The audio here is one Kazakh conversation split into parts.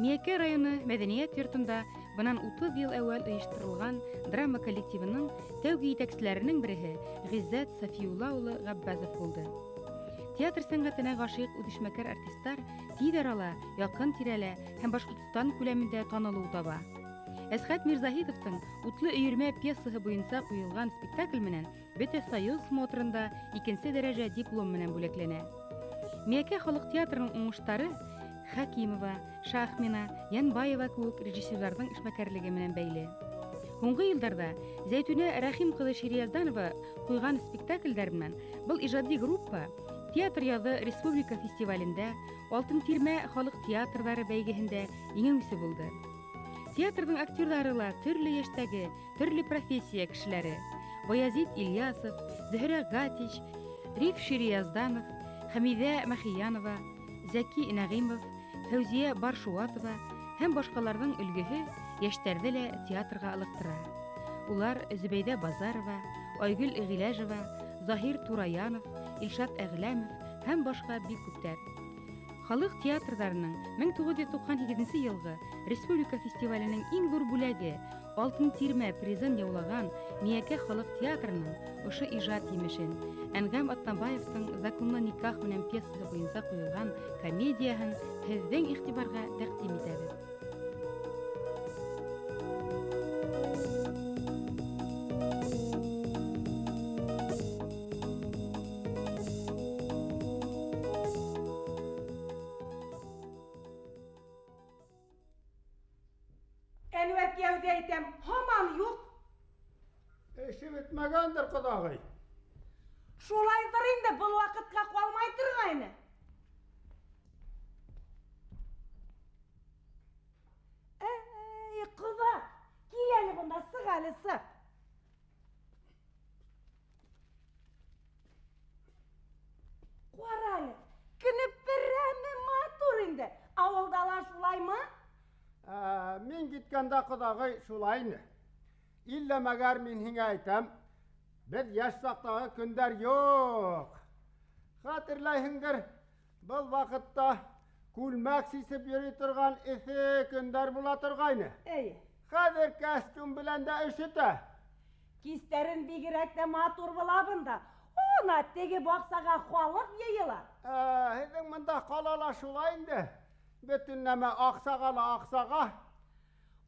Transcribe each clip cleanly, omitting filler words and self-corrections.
Миякә районы мәдәният йортында бынан 30 ел әүвәл оештырылган драма коллективының тәүге итәкчеләренең береһе Гыйззәт Сафиулла улы Габбазов булды. Театр сәнгатенә гашыйк үдешмәкәр артистлар тиз арала, якын тирәлә һәм Башкортстан күләмендә танылу таба. Әсхәт Мирзаһитовтың «Утлы өйрмә» пьесаһы буенча куелган спектакль менән Бөтә Союз смотрында 2нче дәрәҗә диплом менән бүләкләнә. Миякә халык театрының уңыштары Хәкимова, Шахмина, Янбаева кеүек режиссерларның эшмәкәрлеге менән бәйле. Һуңгы елларда Зәйтүнә Рәхим кызы Шириязданова куйган спектакльләр менән был иҗади группа Театр язы Республика фестивалендә, Алтын Тирмә халык театрлары бәйгеһендә иңүче булды. Театрның актерлары ла төрле яшьтәге, төрле профессия кешеләре. Баязит Ильясов, Зөһрә Гатич, Риф Шириязданов, Хәмидә Мәхиянова, Зәки Нәгыймов, Фәүзия Баршуатова һәм башкаларның өлгеһе яшьтәрҙе лә театрга алыктыра. Улар Зөбәйдә Базарова, Айгөл Гиләжева, Заһир Тураянов, Илшат Әғләмов һәм башка бик күптәр. Халык театрҙарының 1998 елғы Республика фестиваленең иң ҙур бүләге Алтын Тирмә призын яулаган Миякә халык театрының ошо ижад имешен Әнгәм Атнабаевтың «Законлы никах» менән пьесаһы буенча куелган комедияһын һеҙҙең иғтибарға тәҡдим итәбеҙ. Hamam yok. Eşi bitmegendir kudağıy. Şolaydır indi bu vakitga kalmay turgayny. Ey kıza, kileli bunda sıgalı sık. Koralı, kınıp birremi matur indi. Avuldalar şolay mı? Min gitkende kudağıy şulayını. İlle meğer min hine aytam, biz yaşsaqtağı künder yok. Hatırlayındır, bu vakitte kulmak sisip yürü turgan isi künder bula turgayını. Hadir kastüm bilen de üşüte. Kisterin bigirekte matur bulabında, ona tegi baksağa xalık yeyilar. Hidin mında kalala şulayındı. Bütün neme aksağa.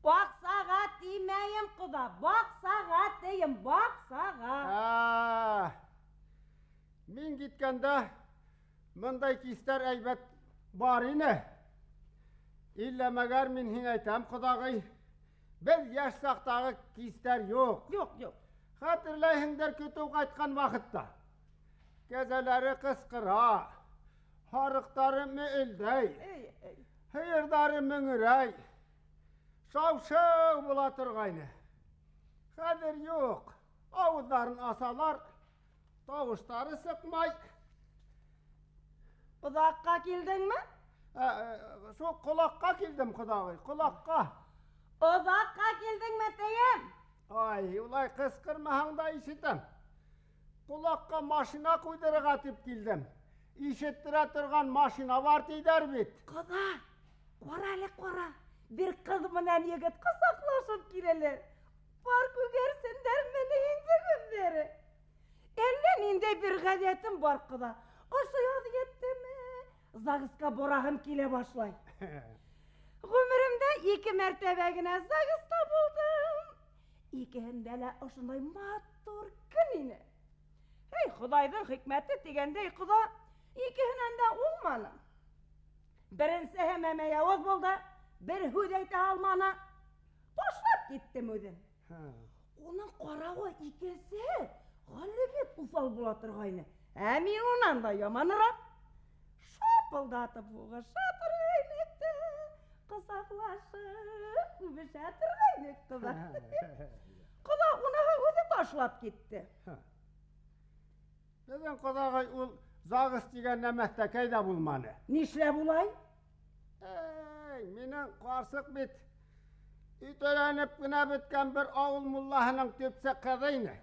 Baksağa demeyim kıza, baksağa deyim, baksağa. Min gitkende mınday kister eybet var yine. İlle meğer min hin aytam kıdağıy. Biz yaşsaqtağı kister yok. Yok. Hatırlayındır kötü kaytkan vakitte. Gezeleri kıskıra, harıkları müildey, hıyırları müngürey. Şav bula turgayny. Hadir yok. Avuzların asalar, tavuşları sıkmay. Uzakka kildin mi? Şu kulakka kildim kudağıy, kulakka. Uzakka kildin mi deyim? Ay, ulay kıskırmahanda işitim. Kulakka maşina kuyduruk atıp kildim. İşittire turgan maşina var deyder bit. Kıza, kora. Bir kız menen yigit kısaklaşıp gireler. Var kögersinler meni indi günleri. Ellen indi bir gazetim var kıza. Oşu yaz yetti mi? Zagıska borahım kile başlay. Ömrümde 2 mertebegine Zagısta buldum. İkihinde de oşunday matur gününe. Hey Xudaydın hikmeti digende kıza ikihinen de olmanı. Birincisi hememe Yavuz buldu. Bir hüdeyte almana boşlap gittim ödün. Onun qarağı ikisi galibet usal bulatırgayını. Emin onan da yamanırak. Şapıldatıp buğa şatırgaylıkta. Kısaklaşıp bir şatırgaylık kıza. Kıza ona öde taşlap gitti. Neden kudağıy ul zağıs digen nemette kayda bulmanı? Nişle bulay? Minin qarsıq bit. Ütölənib güne bitken bir ağıl mullahının tüpse kızıyını.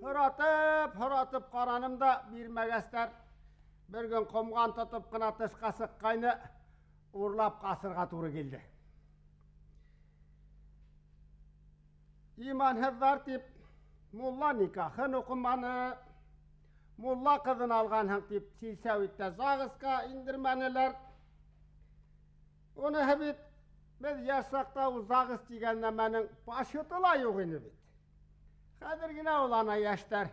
Hıratıp qaranımda bir məgəstər bir gün qomğan tutup qına tışqa sıqqayını. uğurlap qasırğa turı geldi. İmansızlar deyip mulla nikahın okumanı, mulla kızın alğanın deyip silsavit'te zağızqa indirmeniler. Onu hebit biz yaşsaqta o zağız degende menin başı tıla yok ini bit. Kadirgine olana yaşlar,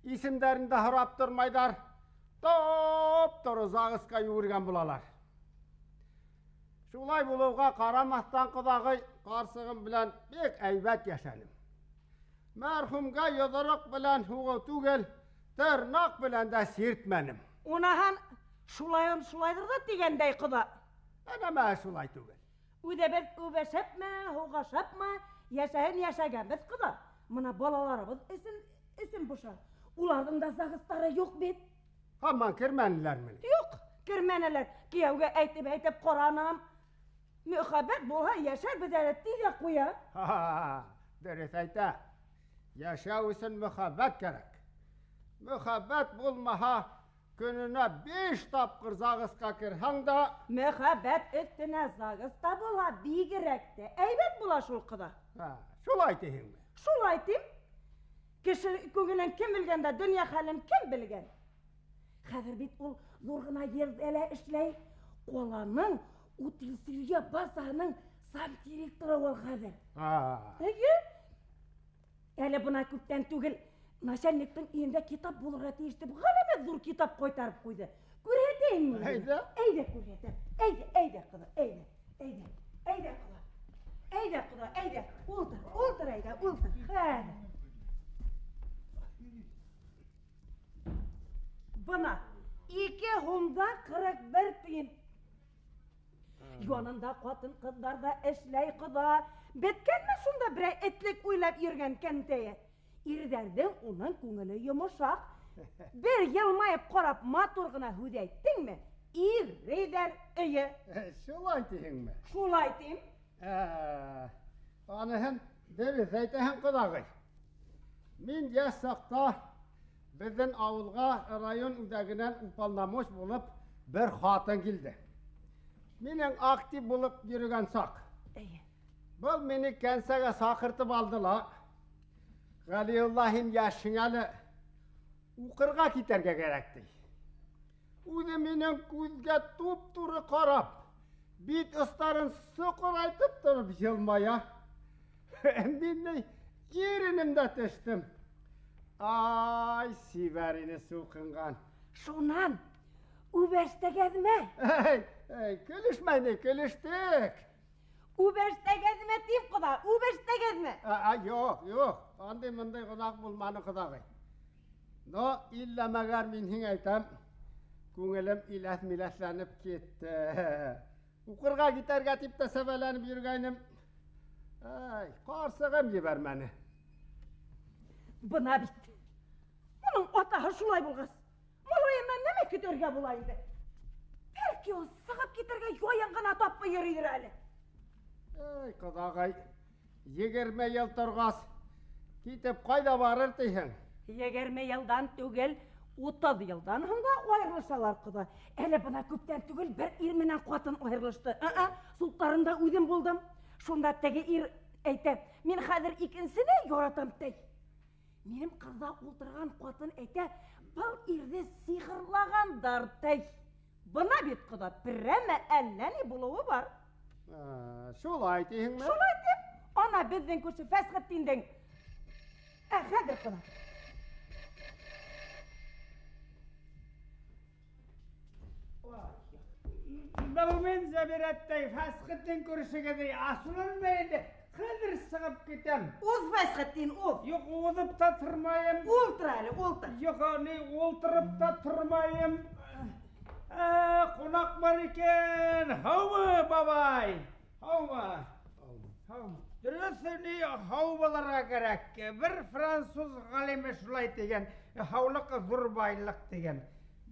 isimlerinde harap durmaydar, doğru zağızqa yürgen bulalar. Şulay buluğa qaramastan qıdağı qarsığım bilen bek aybet yaşanım. Merhumga yodoruk bilen huğu tugel, tırnak bilen de sirtmenim. Onahan şulaydır da degendey kıda. Eneme şulay tugel. Übe şepme, huğa şepme, yaşayın yaşagan biz kıda. Mına balalarımız isim boşa. Ulardan da zağızları yok bit. Hamman kirmeniler mini? Yok, kirmeneler. Kiyavga eytip Kur'an'ım. Mühabbet bolha yaşar bedelettiği de kuya. Ha, deriz ayta. Yaşav için mühabbet gerek. Mühabbet bulmaha gününe 5 tapkır zağızqa kirhan da Mühabbet üstüne zağız da bolha bir gerekti. Eybet bula şul kıda. şulay deyin mi? Şulay deyim. Kişi kuginen kim bilgen de dünya halin kim bilgen? Hazır bit ol zorguna yerdele işley. Kolanın utilsirya basağının sam direktörü ol hazır. Peki? Hele buna küpten tügül naşenlikten iyinde kitap bulur işte bu galemet zor kitap koytarıp koydu. Görheteyim mi? Eyde? Eyde görhetem. Eyde kıda, eyde kıda. Eyde kıda, eyde. Uldur eyde, uldur. Hadi. Bana 241 bin. Yanında kadın kızlar da eşley kıda. Betkenme şunda bre etlik uylap yürgen kenteye. İrderden onun kungulu yumuşak. Bir yılmayıp korap maturguna hüdeyttin mi? İrder iyi. Şulay deyin mi? Şulay deyim. Anıhın deriz aytahan qıdağı. Min yaşsaqta bizden avulga rayon üdeginen upalnamış bulup bir hatın geldi. Minin aktif bulup yürügen sak. İyi. Bu meni kensege sakırtıp aldılar. Galiyullah'ın yaşınalı uqırga giderge gerekti. Ude minin kuzge tupturu karab, bit ıstarın sıkıraytıp durup yılmaya. Endinle yerinimde düştüm. Ay siverini suqıngan. Şunan, überste gezme. Gülüşmeyni, gülüştük. Überste gezme deyip kıda, überste gezme. Yok. Andy mınday qıdaq bulmanı qıdağı. No, illa meğer minhin aytam. Kungulum ilas milaslanıp gitti. Uqırga gitarga tip de sebelenip yürgeynim. Ay, qarsığım jibermeni. Buna bitti. Bunun otağı şulay bulğaz. Mulayından neme kütörge bulaydı. Belki o sığıp gitarga yoyangana toppa yürüydür hali. Ay, qıdağay. 20 yıl turğas. Gitip qayda varır deyhin. 20 yıldan tügel, 30 yıldan hında ayrılışalar kıda. Hele buna küpten tügel bir irminen kuatın ayrılıştı. Sultarında üdüm buldum. Şunda tegi ir eyte. Men hazır ikinsini yoratam tey. Benim kızda oturgan kuatın eyte. Bal irde sihirlagan dar tey. Buna bit kıda pireme elleni buluğu var. Şulay deyhin mi? Şulay deyip, ona bizden kuşu feskettiğinden. Hadi kıda. Balmen zabiratday fasqatdan ko'rishigada aslanmaydi. Qadr sig'ib ketam. O'z feskettiğin o'z. Yo'q, o'zib da turmayim. O'ltir hali, o'ltir. Yo'q, o'ltirib da turmayim. Qo'noq bor ekan. Havmi babay? Havmi. Durustini havbalarga kerak. Bir fransuz g'alimi shulay degan. Havliq zurbayliq degan.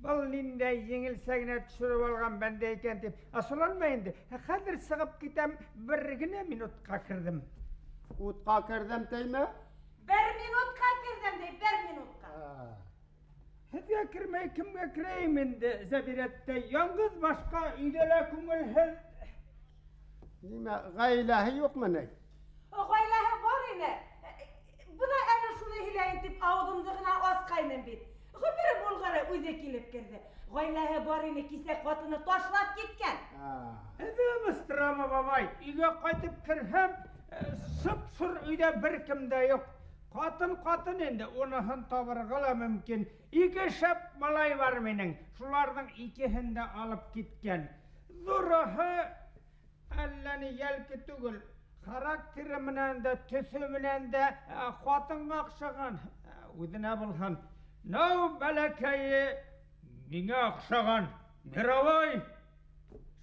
Ballinday yengilsagina tushirib olgan banda ekan deb aslanmaydi. Hozir sig'ib ketam, birgina minutga kirdim. O'tqa kirdim deymi? 1 minutga kirdim dey, 1 minutga. Hozir kirmey kimge kireyim indi Zebirette. Yalnız başka üydele kumulhel. Nime gaylahi yok mu ne? Gaylahi var yine. Buna ana şunu hileyin tip ağzımdığına az kaynım bit. Hıbiri Bulgar'a uyda kilip girdi. Gaylahi var yine kise katını taşlap gitken. Edem ıstırama babay. Üge kaytıp kirhem sıp-sır üyde bir kimde yok. Katın endi onahın tavırgıla mümkün. İki şep malay var menin. Şulardan ikihinde alıp gitken. Zurahı elleni yelki tügül. Karakteriminen de, tüsüminen de katın akşagan. Udine bulhan. Nav belekeyi mine akşagan. Miravay.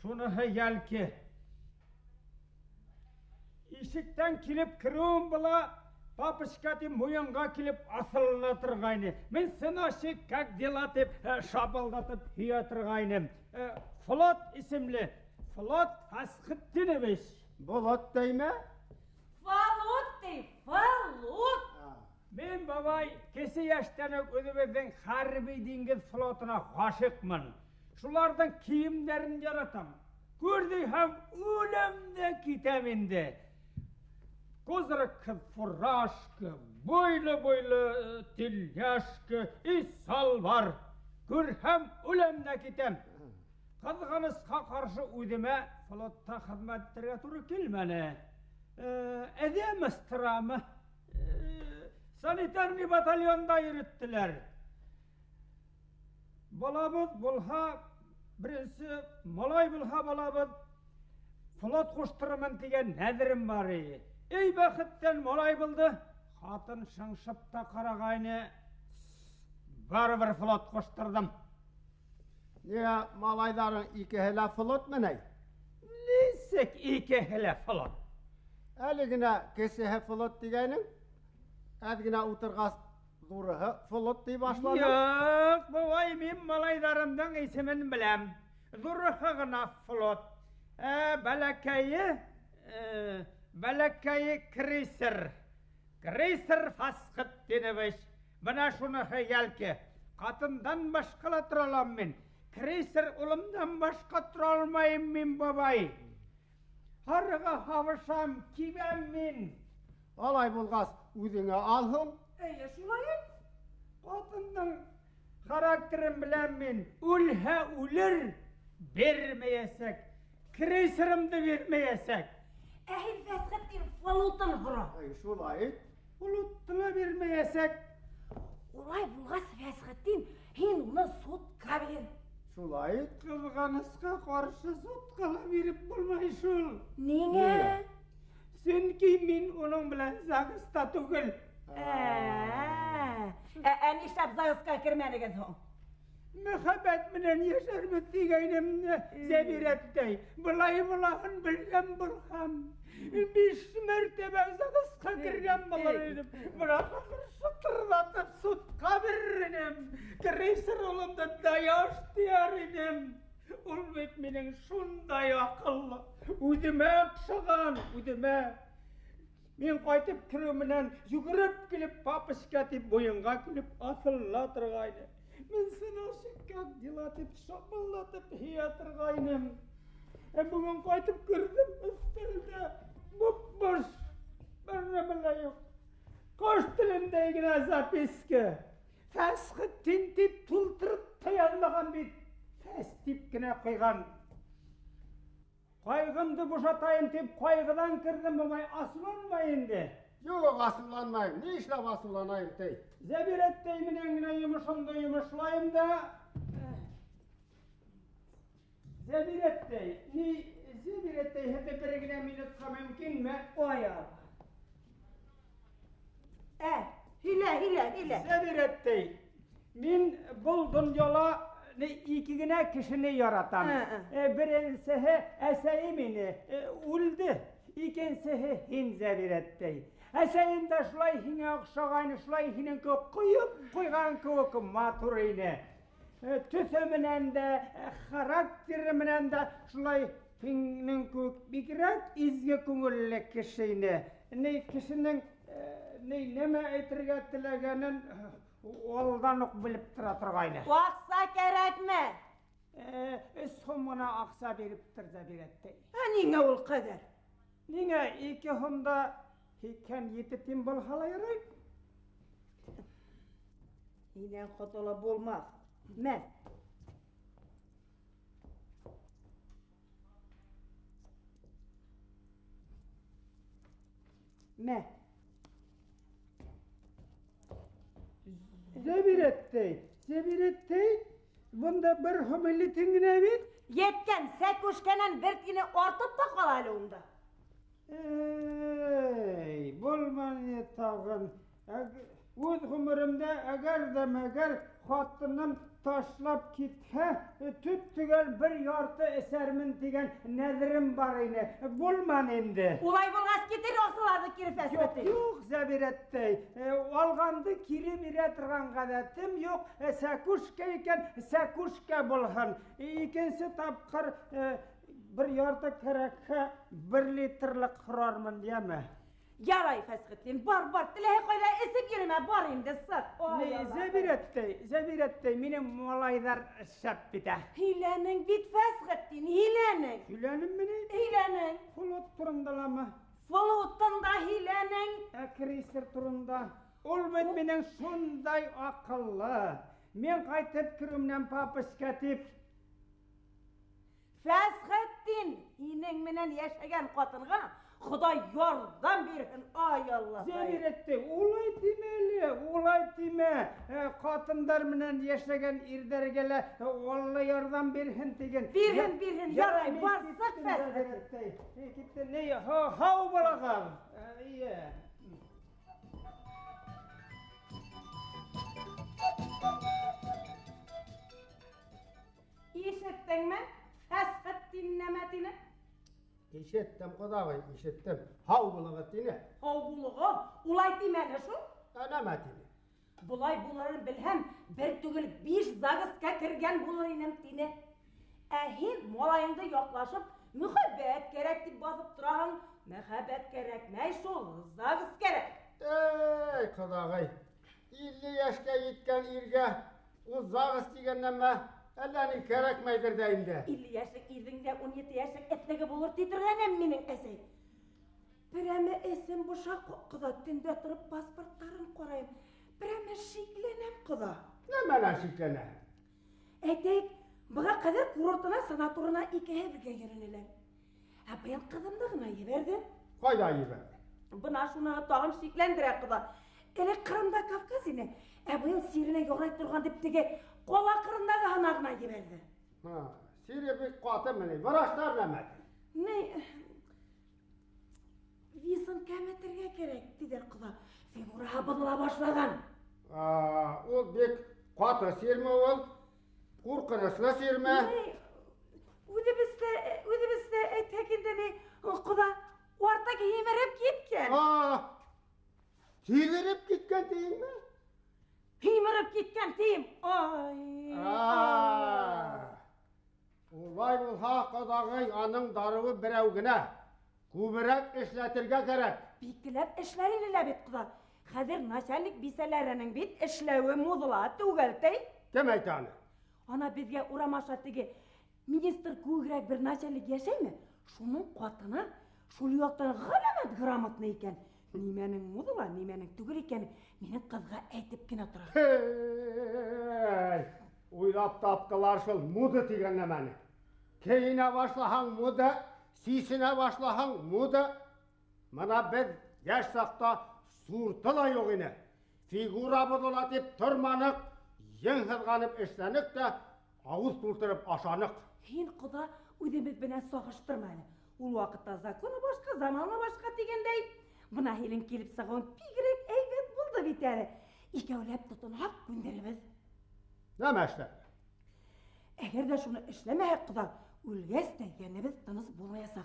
Şunuhu yelki. İşikten kilip kırığım bula. Papışkati muyunga kilip asıllatırgayны. Men sınaşı kak dilatıp, şapıldatıp hiyatırgayным. Flot isimli. Flot Fasxıttinovich. Bolot deyme? Falut dey, falut. Men babay kesi yaştanık özümüzün harbi dingiz flotuna aşıkman. Şulardan kiyimlerini yaratam. Gördüğü hem ölemde kiteminde. Kozrak furaşkı, boylu tilyaşkı, sal var. Gör hem ölemde kitem. Kazganısqa karşı ödeme flotta hizmettere turu kelmene. Edem ıstıramı. Sanitarni batalyonda yürüttüler. Balabız bulha, birisi malay bulha balabız. Flot kuştırımın diyen nedirim var iyi. Ey bakıtten malay buldu. Hatın şınşıp da karagayını var bir flot kuştırdım. Ya malayların iki hele flot mu ne? Lisek iki hele flot. Eligine kesihe flot diyenin, edgine uturgas duruhu flot diye başladı. Yok, bu vay min malaylarımdan ismini bilem. Duruhuna flot. Belekeyi Kriser. Kriser Fasxıttinovich. Bana şunu hayal ki, katından başka turalam min. Kriser ulumdan başka turalmayım min babay. Harga havışam kibem min. Alay bulgas udine alhın. Şulayın. Katından karakterim bilen min. Ulhe ulir vermeyesek. Kriserimde vermeyesek. Ehil Fasxıttin falutun hıra. Şulayı. Uluttuna vermeyesek. Olay bulgas Fasxıttin hin ona sot kabir. Şulayı. Kızganısqa karşı sotkala verip bulmayışul. Niye? Çünkü min onun bilen zagısta tugul. Eniştep zağızka kirmenigiz o. Mehabbet minen yaşar mı digaynem zebirettey. Bulay bulağın bilgem bulham. Beş mertebe zagıska kirgen bulaydım. Bırakır sıtırdatıp sutka veririm. Kreisir olumda dayaş diyaridim. Ulvet minen şunday akıllı. Udime akşagan, udime. Men qaytib kiriminden yugurib kelip papışkati boyunga kelip asıllatırgaydı. Men sınaşıkkak dilatıp şapıllatıp hiyatırgaydım. Bugün qaytib kirdim üstelde bupboş. Barna bile yok. Koş tilindegine zapiski. Fasxıttin tip tultırıp tayanmagan bit. Fas tipkine koygan. Kaygımdı boşatayın tip kaygıdan kirdim babay asılanmayın de. Yok asıllanmayım. Ne işle asıllanayım dey. Zebiretteymin engine yumuşumda yumuşlayayım da. Zebirettey. Zebirettey hep birine minutsa mümkün mü? Oy Allah. Hile. Zebirettey. Min buldum yola ikigine kişini yaratan. Birincisi eseyimini öldü. İkincisi hin zebirettey. Eseyin de şulay hine akşağayını şulay hinin koyup koygan kıvıkı maturine. Tüsümünen de karakteriminen de şulay hinin kıvık bigirak izge kungüllü kişini. Ne kişinin Неме әйтергә теләгәнен алдан ук белеп тора торгайлы. Акса кирәкме? Сомына акса биреп торды бирәттәй. Нигә ул кадәр? Нигә 2 сомда икән 7 тин булһа ярый? Йинән хатала булмас. Мен. Мен. Зәбирәттәй, бunda bir hümilli tingine bit. Yetken, sekuşkenen bir tine ortup da kalalı onda. Ey, bulman tağın. Öz hümürümde eğer de meğer hattının taşlap kithe, tüttügel bir yartı esermin digen nedirim var yine. Bulman indi. Ulay bulgaz getir olsalardı kiri fesbeti. Yok Zəbirəttey, alğandı kiri biretirgan qadetim yok. Sekuşka iken sekuşka bulhan. İkinci tapqır bir yartı kerekhe 1 litrlik kırarmın diyeme. Yaray fesbettin, bar, tilehe koyla esip yerime barayım de sık. Zəbirəttey, benim malaylar şap bite. Hilenin bit fesbettin, hilenin. Hilenin mi ne? Hilenin. Fulut turundala mı? Fulutun da hilenin. Ekrisir turunda. Ol benim şunday akıllı. Men qaytıp kürümden papışkatip. Fesbettin, hinin menen yaşayan katınga Xuday yardım bersin, ay Allah. Zəbirəttey, olay deme. Katınlar menen yaşayan irdergele Allah yardım bersin degen. Berhin, yaray, barsak fesbettin. Gittin ne? Hav balağam. İyi. İşittin mi? Fesbettin nemetini? İşittim Kudağay, işittim. Havbılığı dine. Havbuluğu, ulay demeni şu? Nemetini. Bulay buların bilhem, bir tügül 5 zagıska kirgen bularının dine. Hin molayında yaklaşıp, mühabbet gerek dip basıp durağın, mühabbet gerekmey şu, zagıs gerek. Ey Kudağay, 50 yaşka yitken irge, o zağız digenden mi? Ellerini gerekmeydir deyimde. 50 yaşlık irdinde 17 yaşlık etnege bulur titirgenem menin esey. Bireme esim buşa kıdattın dötürüp pasportların korayım. Bireme şiklenem kıda. Ne menen şiklene? Etek, bana kadar kurortuna sanatoruna 2 birge yürünülen. Bayan kızımdığına yiverdi. Koyda yiverdi. Buna şuna tağın şiklendirek kıda. Ele Kırım'da Kafkasine. Bayan sirine yoray durgan diptege kola Kırım'dağı hanağına yiverdi. Siri bir katı meni, varaşlar demedi. Ne? Visin kemetirge gerek dider kıda. Figura habıdıla başlagan. O bir katı sirme ol, kurkınıslı sirme. Ne? Udibiste tekinde ne? Kıda ortaki himerip gitken. Sivirip gitken değil mi? Himerip gitken diyeyim. Ay. Olay bulha Kudağay anın darığı birevgine. Kuberek işletirge gerek. Biktilep işleriyle bit kıda. Kadir naşanlık biselerinin bit işlevi muzula tuğeltey. Demek yani. Ana bizge uğramaşattığı minister kuğrek bir naşanlık yaşay mı? Şunun katına, şul yoktan galamet gramatını iken. Nimenin muzula, nimenin tügül iken, menin kızga aytıp kine tura. Hey! Uylap tapkılar şul mudu tigenne meni. Keyine başlahan mudu, sisine başlahan mudu. Mana biz yaşsakta surtıla yok ine. Figura budula dip turmanık, yengizganıp işlenik de ağız bultırıp aşanık. Hin kıda ödemiz bine soğuşturmayın. Ul vakitta zakonu başka, zamanı başka digendey. Buna hilin kelip sağın pigrek eyvet buldu biteri. İkevlep tutun hak günderimiz. Ne meşler? Eğer de şunu işlemeyek kıda, ülges de kendimiz tanız bulmayasak.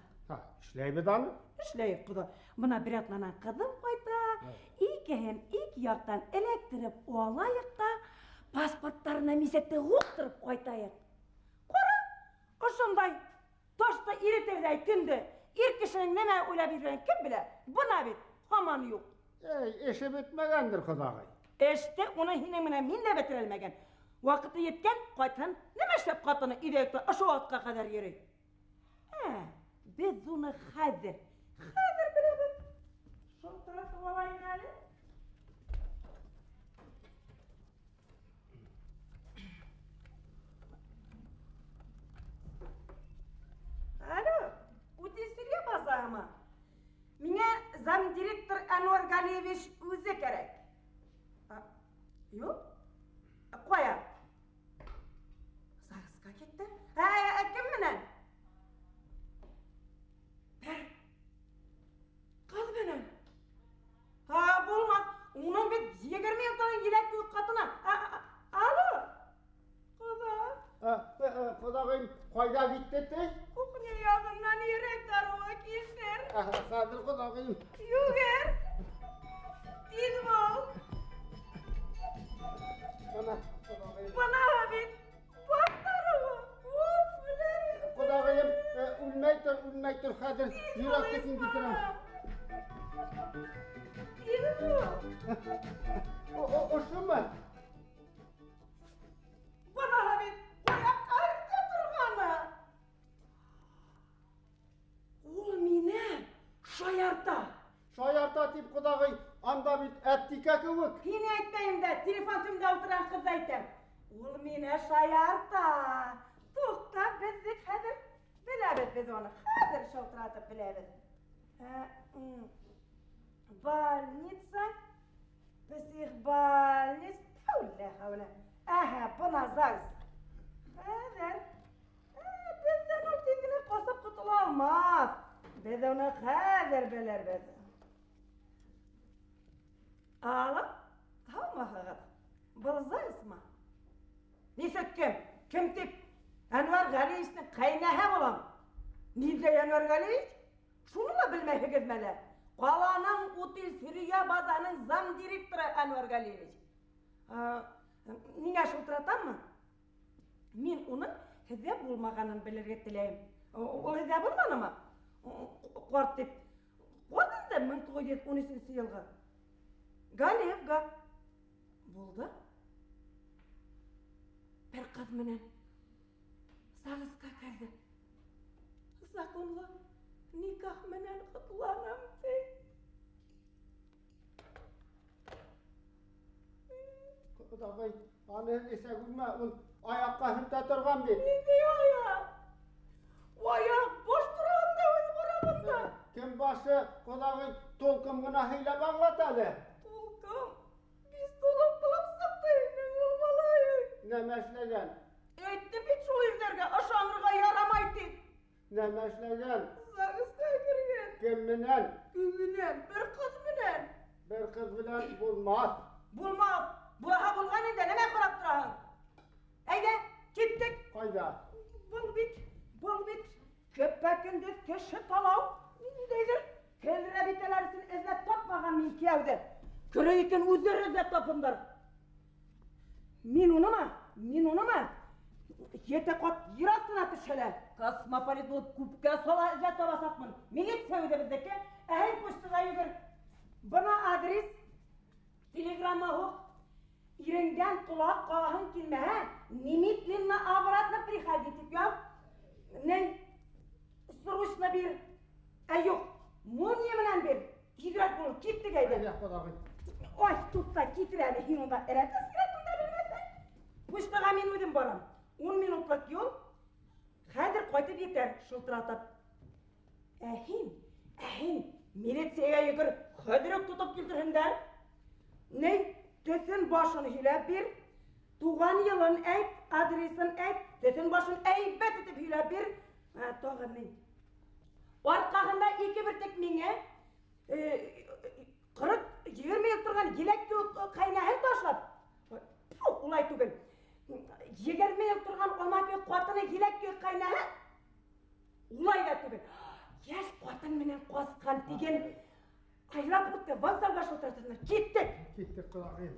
İşleyi bir danı? İşleyip kıda, buna bir atlanan kadın koyda, hem ilk yaktan elektirip olayık da, pasportlarına misette huktırıp koytayık. Kora, o şunday, toşta iri tevday kündü, İlk kişinin neme öyle bir kim bile, buna bit, haman yok. Eşe bitmegendir kudagay. İşte onu hinemine minne bitirilmegen. Vakıtı yetken kaytan nemeşlep katını idekte aşı vakıta kadar yeri. Biz onu hazır bilelim. Şu tarafı olayın hali. Alo, utisiriye bazarıma. Mine zam direktör Anwar Galiyevich o'zi kerak. Yo'q. Qo'yar. Zagsga ketdi. Kim bilan? Qal bilan. Bo'lmaz. Uning bir 20 yildan yilak yo'q qatına. Alo. Kudagayım koyda gitti. Kokune yağından yürek darıma keser. Kadir kudagayım. Yuger. Dilmal. Bana habit. Patlarıma. Of bilerim. Kudagayım ülmektir Kadir. Yürektesin getirin. Dilmal. O şu mu? Bana habit. Koyak karıkta durğanı. Ol mine. Şayarta. Şayarta tip kudagay. Anda bir ettika kıvık. Yine etmeyim de telefonumda oturan kız aytım. Ol mine şayarta. Tukta bizi kadir. Bilebet biz onu. Kadir şaltıratıp bilebet. Balnitsa. Psihbalnit. Havle. Aha buna zaz. Kadir. Bizden o kendini kasıp kutulamaz. Biz onu kadir bilir biz. Ağla, tamam mı? Bulacağız mı? Neyse kim tip? Anwar Galiyevich'in kaynağı olan. Nerede Anwar Galiyevich? Şunu da bilmeyi gitmeli. Qalanın otel Suriye bazanın zam direktörü Anwar Galiyevich. Nine şultıratan mı? Men onun hizep bulmağanın bilirge tileyim. O hizep bulmadı mı? Qort tip. Qodunda 1913 yılga. Galiyevga buldu. Bir kız menen Sagısqa kirdi. Zakonla nikah menen qutlanam dey. Kudagay, anı ise gülme, ayakka hütte turgan bir. Neydi ayak? O ayak boş duran da öz burabında. Kim başı kudagay tolkun buna hile bağlatalı. Tolkun, biz dolap saktayın, olmalayın. Ne meşlegen? Etti bir çulizlerge aşanlığa yaramaydı. Ne meşlegen? Sagısqa kirgen. Kim minen? Ümünen, bir kız minen. Bir kız bilen bulmaz. Bulmaz. Bulaha bulgan indi, neme kurap durahın? Eyde, gittik. Koyda. Bul bit. Köpekindüz keşi talav. Neydir? Kendine bitelersin izlet tapmagan min kiyevdi. Küreyikin uzir izlet tapındır. Min onu ma? Yete kot yer altına düşele. Kasmapalit olup kupka sola izlet tabasatmın. Minik sevdi bizdeki. Ehin puştuğa yügür. Bana adres. Telegramma hok. İrinden kulak kahın kilme ha. Nimitlinle avratla prihadetik ya. Ne? Sıruşla bir. Yok. Munyeminen bir. Gidret bunu. Gitti gaydı. Haydi kudagay. Oy tutta gitreli hinunda. Eretes giretunda bilmezsen. Puştuğa min ödüm baram. 10 minutluk yol. Hadir koytup yeter şıltıratıp. Ehin. Militsiyaya yıkır. Hadirek tutup gildirhinder. Ne? Tüsün başını hile bir. Tuğan yılın eyt, adresin eyt. Tüsün başını eybet etip hile bir. Toğun ne? Orkağında iki bir tek mine. 40-20 yıl turgan yelek kaynağın taşlap. Ulay tugün. 20 yıl turgan olmak kuatına yelek kaynağı. Ulay da tugün. Yaş kuatın menen koskan degen. Ayrap ötke vokzalga şıltıratırlar. Gittik. Gittik kudagay.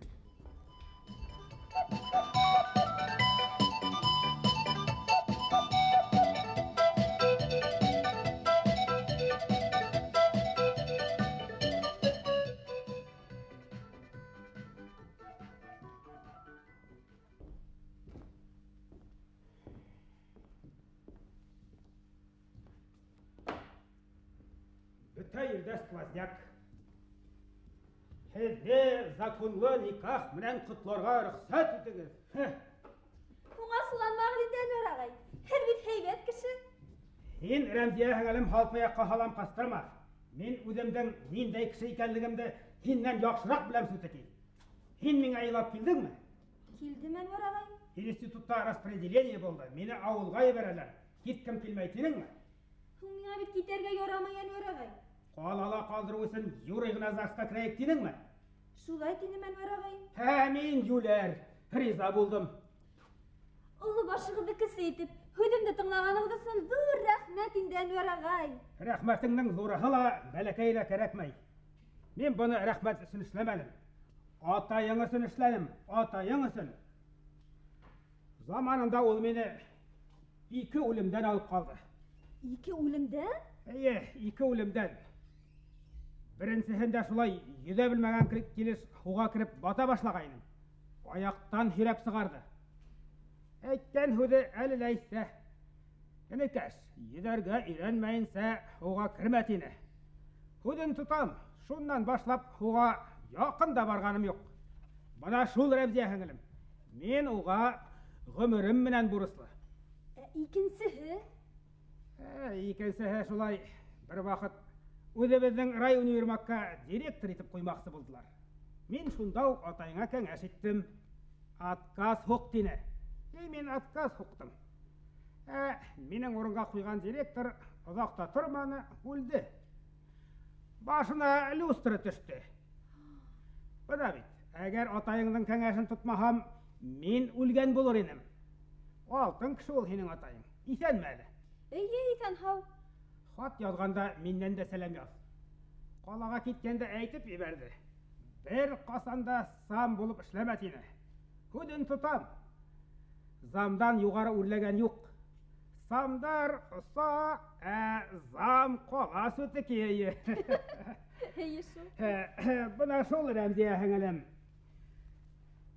Хәйрдә сквозняк. Һеҙҙе законлы никах менән ҡотларға рөхсәт итегеҙ. Уңа суланмағыҙ инде Әнүәр ағай. Һеҙ бит һәйбәт кеше. Һин Рәмзиә һеңлем һалпаяҡҡа һалам ҡастырма. Мин үҙемдең ниндәй кеше икәнлегемде һиннән яҡшыраҡ беләм Сүтәки. Һин миңә илап килдеңме? Килдем Әнүәр ағай. Институтта распределение булды. Мине ауылға ебәрәләр. Киткем килмәй тинеңме? Һуң миңа бит китәргә ярамай Әнүәр ағай. Ҡалала ҡалдырыу өсөн юрый ғына ЗАГСҡа керәйек тинеңме? Шулай тинем Әнүәр ағай. Мин юләр. Риза булдым. Олы башығыҙҙы кесе итеп, һүҙемде тыңлағанығыҙ өсөн ҙур рәхмәт инде Әнүәр ағай. Рәхмәтеңнең ҙурыһы ла, бәләкәйе лә кәрәкмәй. Мин быны рәхмәт өсөн эшләмәнем. Атайың өсөн эшләнем, атайың өсөн. Заманында ул мине 2 үлемдән алып ҡалды. 2 үлемдән? Эйе, 2 үлемдән. Беренсеһендә шулай йөҙә белмәгән килеш һыуға кереп бата башлағайным. Аяҡтан һөйрәп сығарҙы. Әйткән һүҙе әле ләйсә. Энекәш, йөҙәргә өйрәнмәйенсә һыуға кермә тине. Һүҙен тотам, шуннан башлап һыуға яҡын да барғаным юҡ. Бына шул Рәмзиә һеңлем. Мин уға ғөмөрөм менән бурыслы. Икенсеһе? Икенсеһе шулай бер ваҡыт үҙебеҙҙең район универмагка директор итеп ҡуймаҡсы булдылар. Мин шунда уҡ атайыңа кәңәш иттем. Отказ һуҡ тине. Мин отказ һуҡтым. Минең урынға ҡуйған директор оҙаҡта торманы, үлде. Башына люстра төштө. Бына бит, әгәр атайыңдың кәңәшен тотмаһам, мин үлгән булыр инем. Алтын кеше ул һинең атайың. Иҫәнме әле? Эйе, иҫән һау. Хат яҙғанда миннән дә сәләм яҙ. Ҡалаға киткәндә әйтеп ебәрҙе. Бер ҡасанда сам булып эшләмә тине. Һүҙен тотам. Замдан юғары үрләгән юҡ. Самдар оса, зам ҡала Сүтәки. Эйе шул. Бына шул Рәмзиә һеңлем.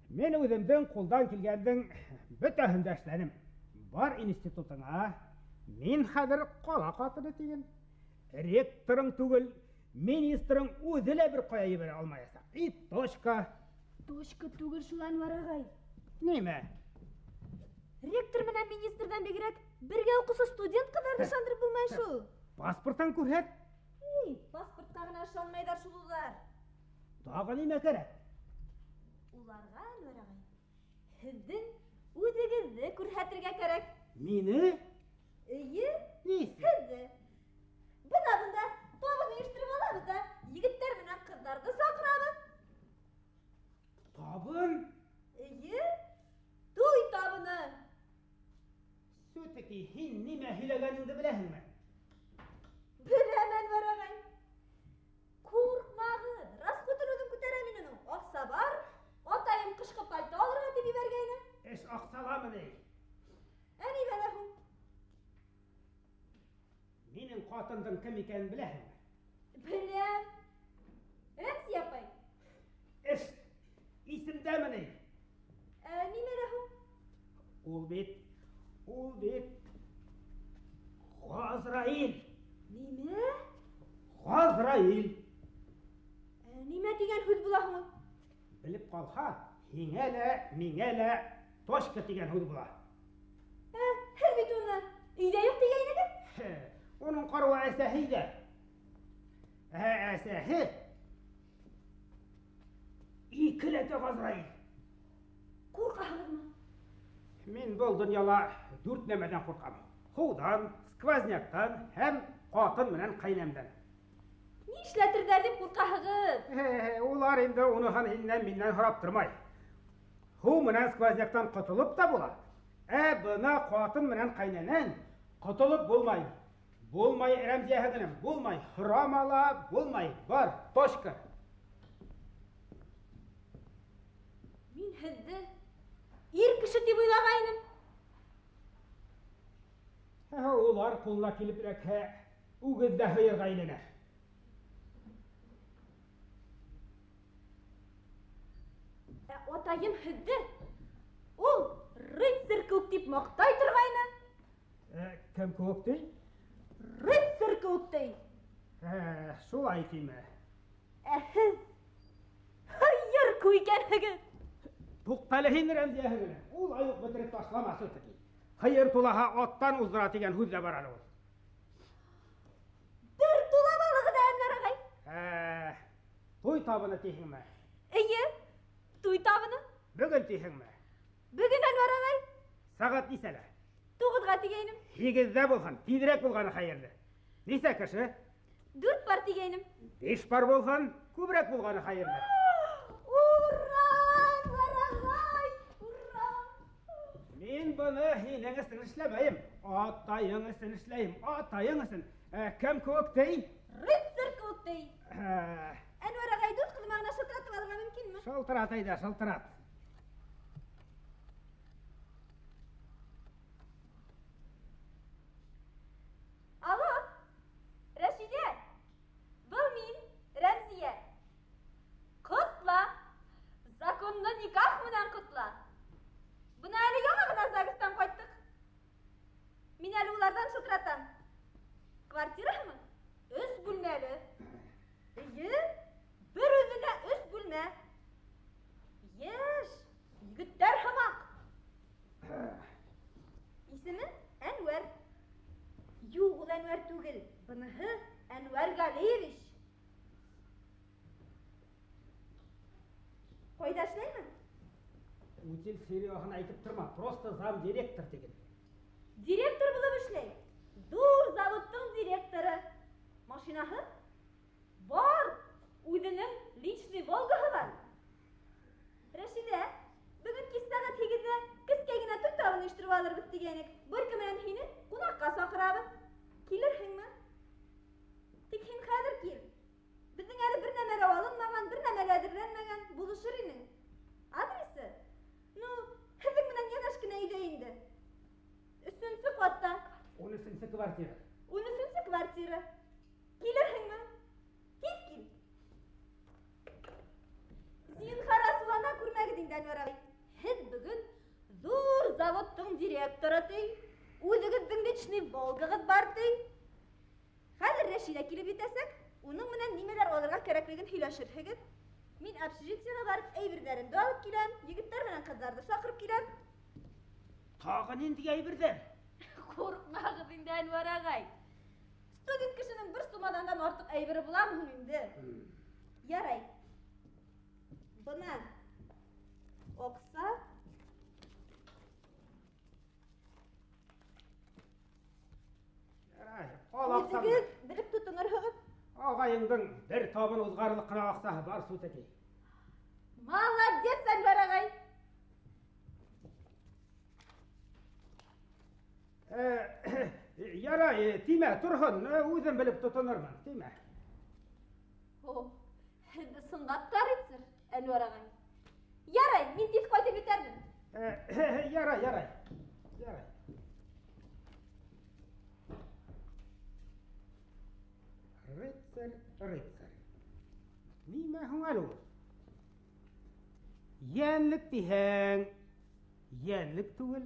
Мин үҙемдең ҡулдан килгәндең бөтәһен дә эшләнем. Бар институтыңа, мин хәҙер ҡала ҡатыны тиген. Ректорың түгел, министрың үҙе лә бер ҡая ебәрә алмаясаҡ. И точка. Точка түгел шул Әнүәр ағай. Нимә? Ректор менән министрҙан бигерәк бергә уҡыусы студент ҡыҙҙарҙы ышандырып булмай шул. Паспортың күрһәт. Паспортҡа ғына ышанмайҙар шул улар. Тағы нимә кәрәк? Уларға Әнүәр ағай, һеҙҙең үҙегеҙҙе күрһәтергә кәрәк. Мине? Эйе, Нисә? һеҙҙе. Бына бында табын ойоштороп алабыҙ да, егеттәр менән ҡыҙҙарҙы саҡырабыҙ. Табын? Эйе, туй табыны. Сүтәки, һин нимә һөйләгәнеңде беләһеңме? Беләм Әнүәр ағай. Ҡурҡмағыҙ, расходын үҙем күтәрәм мин уның. Аҡса бар, атайым ҡышҡы пальто алырға тип ебәргәйне. Эш аҡсаламы ни? Ә нимәлә һуң? Минең ҡатындың кем икәнен беләһеңме? Беләм. Рәмзиә апай. Эш исемдәме ни? Нимәлә һуң? Ул бит Ғазраил. Нимә? Ғазраил. Нимә тигән һүҙ була һуң? Белеп ҡалһа, һиңә лә, миңә лә точка тигән һүҙ була. Һеҙ бит уны өйҙә юҡ тигәйнегеҙ. Уның ҡарауы әсәһе иде. Әсәһе икеләтә Ғазраил. Ҡурҡаһығыҙмы? Мин был донъяла 4 нәмәдән ҡурҡам. Һыуҙан, сквозняктан һәм ҡатын менән ҡәйнәмдән. Ни эшләтерҙәр дип ҡурҡаһығыҙ? Улар инде уныһын һиннән миннән һорап тормай. Һыу менән сквозняктан ҡотолоп та була. Бына ҡатын менән ҡәйнәнән ҡотолоп булмай. Булмай, Рәмзиә һеңлем, булмай. Һорамала, булмай. Бар, точка. Мин һеҙҙе ир кеше тип уйлағайным. Улар ҡулына килеп эләкһә, үгеҙ ҙә һыйырға әйләнә. Атайым һеҙҙе ул рыцарь кеүек тип маҡтай торғайны. Кем кеүек ти? Рыцарь кеүек ти. Шулай тиме. Hayır kuyken hıgın. Туқталыһин Рәмзияһе. Ул аюк бөтөрөп ташламасы тики. Хайыр тулаһа аттан уздыра дигән һүз дә бар әле ул. Bir tula balığı da Enver ağay. Туй табыны тиһеңме? İyi. Туй табыны. Бөгөн тиһеңме? Bugün Enver ağay. Сәгать нисәлә? 9'ga tigeynim. 8-дә булган, тизрәк булганы хәерле. Нисә кеше? 4 par tigeynim. 5 пар булган, күбрәк булганы хәерле. Urra Enver ağay. Urra. Мин буны һинең өсөн эшләмәйем. Атайың өсөн эшләйем. Атайың өсөн. Кем күктей? Ritzer kuktey. Enver ağay dut kılmağına şıltıratıp alırga mümkün mü? Шалтырат әйдә, шалтырат. Alo. Reşide. Бұл мен Рәмзия. Құтла. Законны никах менән құтла. Бұны әлі яңа гына Загыстан қайттық. Мен әлі улардан шылтыратам. Квартираһымы? 3 бүлмәле. Үйі, бір өзіне 3 бүлмә. Еш, егеттер хамақ. Исімі Әнвәр. Юк, ул Әнвәр түгел. Бұныһы Әнвәр Галиевич. Қойда эшләйме? Учил серияһын әйтеп торма, просто зам директор деген. Директор булып эшләй. Дур заводтың директоры. Машинаһы бар. Үзенең личный Волгаһы бар. Рәшидә, бүген кич сәгать 8-дә кескәй генә туй табын оештырып алырбыз дигәнек. Бер кем белән һине кунакка сакырабыз. Килерһеңме? Тик һин хәзер кил. Безнең әле бер нәмәгә алынмаган, бер нәмәгә әзерләнмәгән булышыр инең. Адресы? Ну, һеҙҙең менән янаш кенә өйҙә инде. 3-нче катта. 13-нче квартира. 13-нче квартира. Килерһеңме? Кил. Зинһар асылана күрмәгеҙ инде Әнвәр ағай. Һеҙ бөгөн зур заводтың директоры ти. Үҙегеҙҙең личный Волгағыҙ бар ти. Хәҙер Рәшидә килеп етәсәк, уның менән нимәләр алырға кәрәклеген һөйләшерһегеҙ. Мин общежитиеға барып әйберҙәремде алып киләм, егеттәр менән ҡыҙҙарҙы саҡырып киләм. Тағы нинди әйберҙәр? Ҡурҡмағыҙ инде Әнвәр ағай. Студент кешенең бер сумадандан артыҡ әйбере буламы һуң инде? Ярай. Бына оҡса. Ярай, ал аҡсамды. Үҙегеҙ белеп тотонорһоғоҙ. Ағайыңдың бер табын уҙғарылыҡ ҡына аҡсаһы бар сүтәки. Молодец, Әнвәр ағай. Ярай, тимә, торһон, үҙем белеп тотонормон, тимә. Һеҙ сыңғат Рицер, Әнвәр ағай. Ярай, мин тиҙ ҡайтып етәрмен. Ярай. Рицер. Нимә һуң әле ул? Йәнлек тиһәң, йәнлек түгел.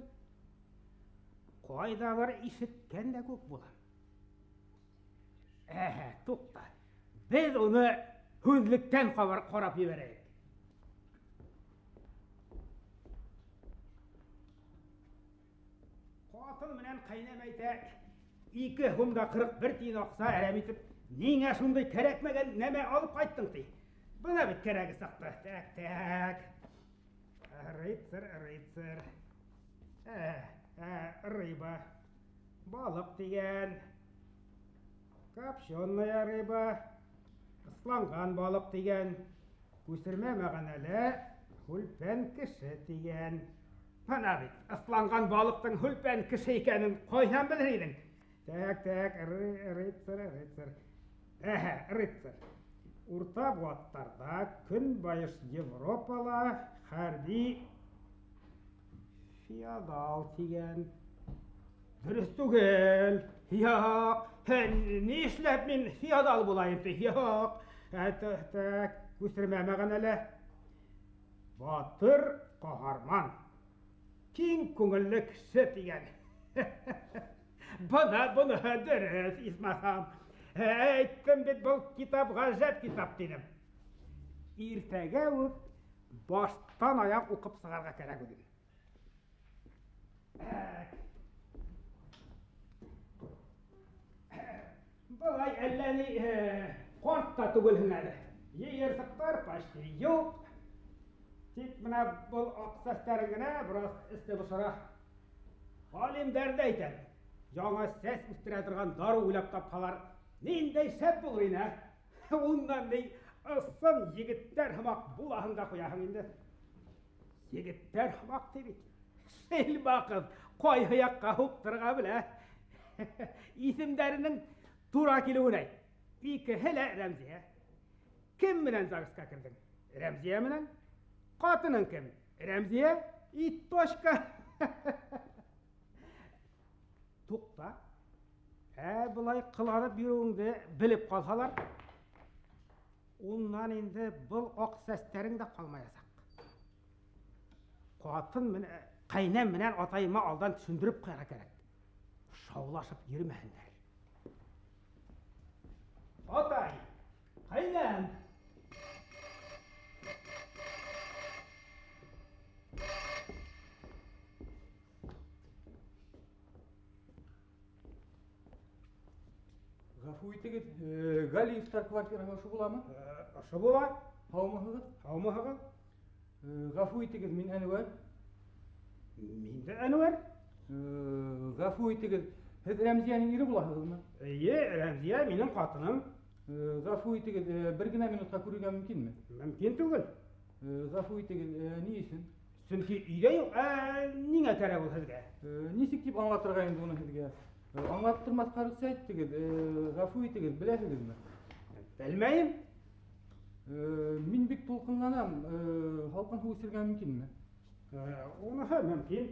Ҡайҙалыр ишеткән дә күк була. Туҡта. Беҙ уны һүҙлектән ҡарап ебәрәйек. Ҡатын менән ҡәйнәм әйтә, 2 һумда 41 тиен аҡса әрәм итеп, ниңә шундай кәрәкмәгән нәмә алып ҡайттың ти? Бына бит кәрәге саҡты. Так. Рицер. Рыба. Балыҡ тигән. Копченая рыба. Ысланған балыҡ тигән. Күсермә мәғәнәлә һүлпән кеше тигән. Бына бит, ысланған балыҡтың һүлпән кеше икәнен ҡайҙан белер инең? Так, Рицер. Рицер. Урта блаттарда, көнбайыш Европала хәрби феодал тигән. Дөрөҫ түгел. Юҡ. Ни эшләп мин феодал булайым ти? Юҡ. Так, күсермә мәғәнәлә. Батыр ҡаһарман. Киң күңелле кеше тигән. Бына дөрөҫ, исмаһам. Әйттім бет, бұл китап ғажап китап дедім. Ертеге өп, баштан аяқ оқып сығарға керек өдім. Бұлай әлләні қортта түгілін әлі. Ерсіқтар пашты жоқ. Тек мына бұл ақсастарыңына біраз істі бұшыра. Халимдерді айтар. Жаңа сәс үстіре тұрған дару ойлап тапқалар. Нендей шәп бұл ойна. Ондан дей ұсын егіттер хымақ бұл ағында қояғым енді. Егіттер хымақ дебет. Шел бақыз қой хияққа ұқтырға білә. Исімдерінің тура келуін ай. Екі хілі Рәмзия. Кім мінен зағысқа кірдің? Рәмзия мінен? Қатының кім? Рәмзия? Иттошка. Тоқта. Бұлай қыланып жүруіңді біліп қалсалар. Оннан енді бұл оқ сәстерің де қалмаясақ. Қатын мінен, қайнам мінен атайыма алдан түсіндіріп қайға керек. Шаулашып ермәңдер. Атай, қайнам. Ғафу етігіз, Галиевтар квартираға ұшы бола ма? Ұшы бола. Хаумығығыз? Хаумығығыз. Ғафу етігіз, мен Әнуар. Менді Әнуар? Ғафу етігіз, сіз Рәмзияның ері боласыз ма? Рәмзия менің қатыным. Ғафу етігіз, бір гына минутқа көруге мүмкін ме? Мүмкін түгіл. Ғафу етігіз, не есін? Сөнки үйде yok, нең әтәрі бұл сізге? Несік деп аңлатырға енді оны сізге? Аңлаттырмас қарықса еттігіз, ғафу етігіз, біләсігіз ме? Білмейім. Мен бек толқынғанам, халқын су өсірген мүмкін ме? Оны мүмкін.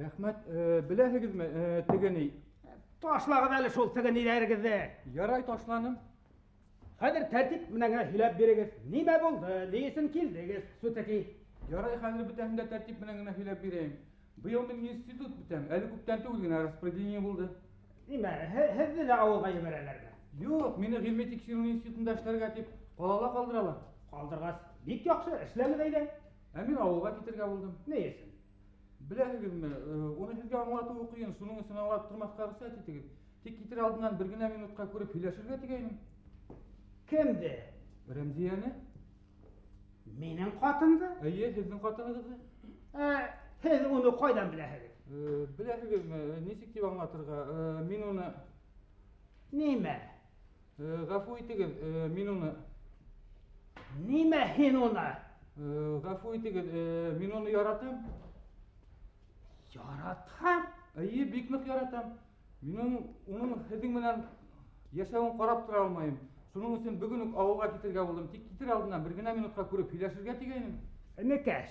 Рәхмәт, біләсігіз ме, тігіні? Ташлағын әлі шол тігіні әргізді. Ярай ташланым. Қазір тәртіп мінәңе хүләп берегіз. Неме болды, несін келдіңіз, Сүтәки? Ярай қазір бітәмді тәртіп мінәңіне хүләп берейім. Бұйыл мен институт бітәм, әлі көптен түгілген распределение болды. Неме, хізді де ауылға емерелерді? Жоқ, мені ғилми тексеру институтында іштарға теп, қалала қалдырала. Қалдырғас, бек яқшы, ішләмі дейді? Әмін ауылға кетерге болдым. Не есін? Біләсігіз ме, оны сізге аңлату оқиын, сұның ісін аңлатып тұрмасқа рұқсат етігіз. Тек кетер алдынан бір гына минутқа көріп үйләшірге тегеймін. Кімді? Рәмзияны? Менің қатынды? Әйе, сіздің қатыныңызды? Сіз оны қойдан біләсігіз? Біләсігіз ме, несік деп аңлатырға, мен оны... Неме? Ғафу етігіз, мен оны... Неме хен оны? Ғафу етігіз, мен оны яратам. Яратам? Әйе, бек нық яратам. Мен оның сіздің менен яшауын қарап тұра алмайым. Соның үшін бүгін ауылға кетерге болдым. Тек кетер алдынан бір гына минутқа көріп үйләшірге тегеймін. Некәш,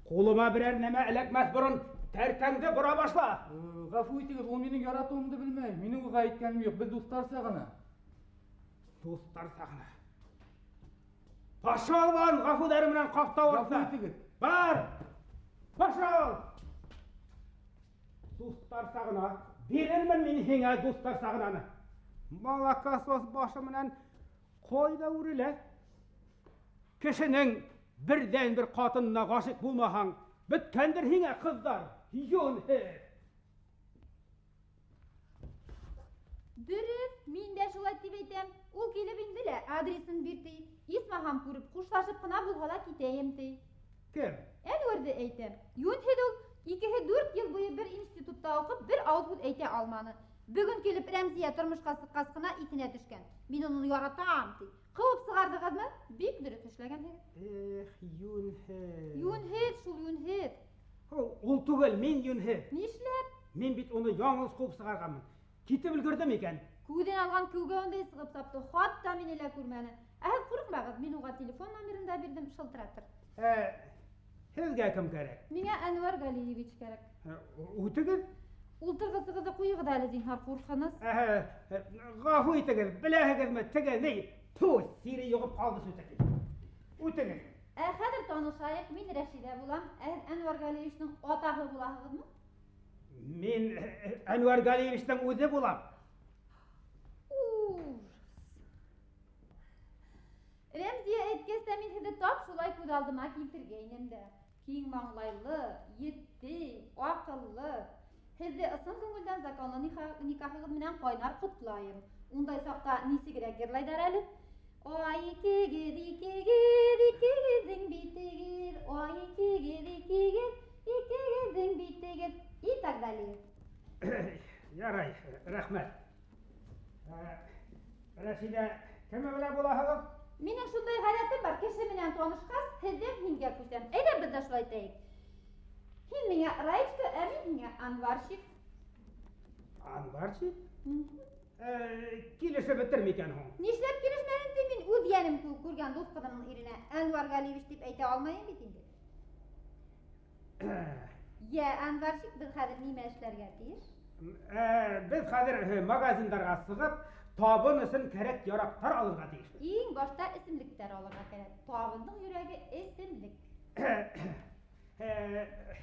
қолыма бірер неме әләкмәс бұрын тәртәңді бұра башла. Ғафу етігіз, ол менің яратуымды білмей. Менің оға айтканым жоқ, біз достар сағына. Достар сағына. Пашал барын ғафу дәрімінен қақтау Ғафу етігіз. Бар! Пашал! Достар сағына. Берермін мен хеңе достар сағынаны. Малакасос башымынан қойда үрілі. Кішінің бірден бір қатынына ғашық болмаған, біткендір хеңе қыздар. Йон Дұрыс, мен де жолай деп етем. Ол келіп енділі адресін берді. Исмахам көріп, құшлашып қына бұлғала кетейімді. Кім? Әнуарды әйтем. Йон хедол 2-4 ел бойы бір институтта оқып, бір ауызғұд әйте алманы. Бүгін келіп Рәмзия тұрмышқа сыққасқына итіне түшкен. Мен оны яратам дей. Қауып сығардығызмы? Бек дұрыс ішлеген хед. Юнхед. Юнхед, шул Юнхед. Ол түгіл, мен Юнхед. Нешлеп? Мен бит оны яңыз қауып сығарғанмын. Кетіп үлгірдім екен. Көден алған көге ондай сығып сапты. Хатта мен еле көрмәні. Әз құрықмағыз, мен оға телефон номерінде бердім, шылтыратыр. Сізге кім керек? Меңе Әнуар Галиевич керек. Утыгыз? Ултыргысыгызды куйгыда әле зинһар куркыныз. Гафу итегез, беләһегезме, теге ни? Ту, сире югып калды сүтәки. Үтегез. Хәзер танышайык, мин Рәшидә булам. Әнвәр Галиевичнең атаһы булаһығызмы? Мин Әнвәр Галиевичнең үзе булам. Рәмзия әйткәстә мин һеҙҙе тап шулай күҙ алдыма килтергәйнем дә. Киң маңлайлы, етди, аҡыллы. Һеҙҙе ысын күңелдән законлы никахығыҙ менән ҡайнар ҡотлайым. Ундай саҡта нисегерәк йырлайҙар әле? Ай икегеҙ, икегеҙ, икегеҙҙең битегеҙ. Ай икегеҙ, икегеҙ, икегеҙҙең битегеҙ. И так далее. Ярай, рәхмәт. Рәшидә, кеме белән булаһығыҙ? Минең шундай ғәҙәтем бар, кеше менән танышҡас, һеҙҙе һингә күсәм. Әйҙә беҙ ҙә шулай итәйек. Һин миңә Раечка, ә мин һиңә Анварчик. Анварчик? Килешеп бөтөр микән һуң? Нишләп килешмәнем ти, мин үҙ йәнем күргән дуҫ ҡыҙымның иренә Әнвәр Галиевич тип әйтә алмайым бит инде. Йә, Анварчик, беҙ хәҙер нимә эшләргә тейеш? Беҙ хәҙер магазиндарға сығып, табын өсөн кәрәк ярақтар алырға тейешбеҙ. Иң башта эсемлектәр алырға кәрәк. Табындың йөрәге эсемлек.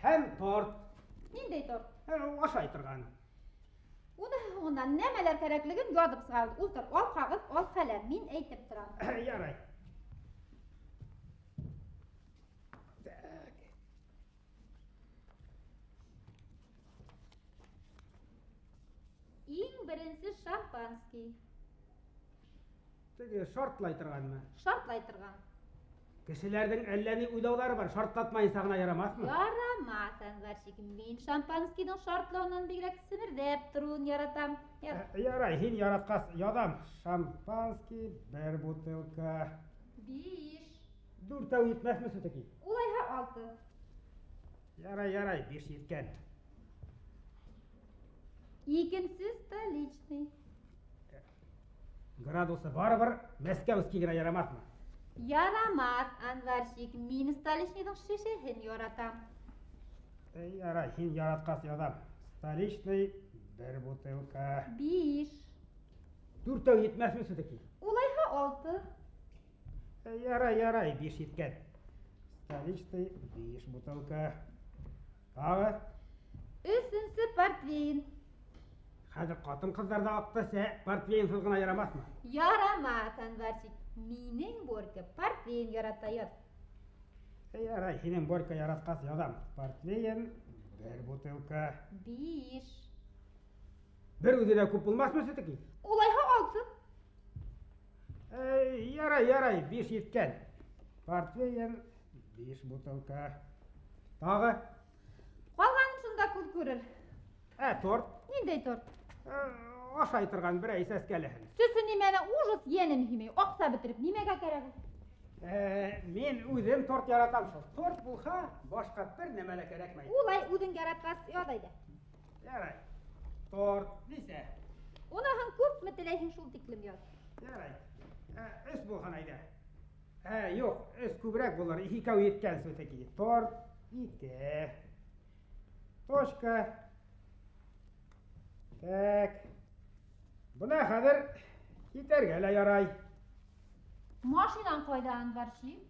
Һәм торт. Ниндәй торт? Ашай торған. Уның һуңынан нәмәләр кәрәклеген яҙып сығабыҙ. Ултыр, ал ҡағыҙ, ал ҡәләм, мин әйтеп торам. Ярай. Иң беренсе шампанский. Теге шартлай торғанмы? Шартлай торған. Кешеләрҙең әллә ни уйлаулары бар, шартлатмайынса ғына ярамаҫмы? Ярамаҫ, Әнвәрчик. Мин шампанскийның шартлауынан бигерәк семерҙәп тороуын яратам. Ярай, һин яратҡас яҙам. Шампанский, бер бутылка. 5. Дүртәү етмәҫме сүтәки? Улайһа 6. Ярай, 5 еткән. Икенсе столичный. Градусы барыбер Мәскәүский генә ярамаҫмы? Ярамаҫ, Әнвәрчик. Мин столичныйҙың шешеһен яратам. Ярай, һин яратҡас яҙам. Столичный, бер бутылка. 5. Дүртәү етмәҫме сүтәки? Улайһа 6. Ярай, 5 еткән. Столичный, 5 бутылка. Тағы? 3-нсе портвейн. Хәҙер ҡатын-ҡыҙҙарҙа аҡтаса портвейнһыҙ ғына ярамаҫмы? Ярамаҫ, Әнвәрчик. Минең Борька портвейн ярата яҙ. Ярай, һинең Борька яратҡас яҙам. Портвейн, бер бутылка. 5. Бер үҙенә күп булмаҫмы сүтәки? Улайһа 6. Ярай, 5 еткән. Портвейн, 5 бутылка. Тағы? Ҡалғанын шунда күҙ күрер. Торт. Ниндәй торт? Ашай торған берәй сәскәлеһен. Сөсө нимәне ужас йәнем һимей. Аҡса бөтөрөп, нимәгә кәрәк? Мин үҙем торт яратам шул. Торт булһа, башҡа бер нәмә лә кәрәкмәй. Улай үҙең яратҡас яҙайҙа. Ярай. Торт нисә? Уныһын күпме теләйһең шул тиклем яҙ. Ярай. 3 булһын әйҙә. Юҡ, 3 күберәк булыр. 2 еткән сүтәки. Торт 2. Точка. Так. Бына хәҙер китәргә лә ярай. Машинаң ҡайҙа, Әнвәрчик?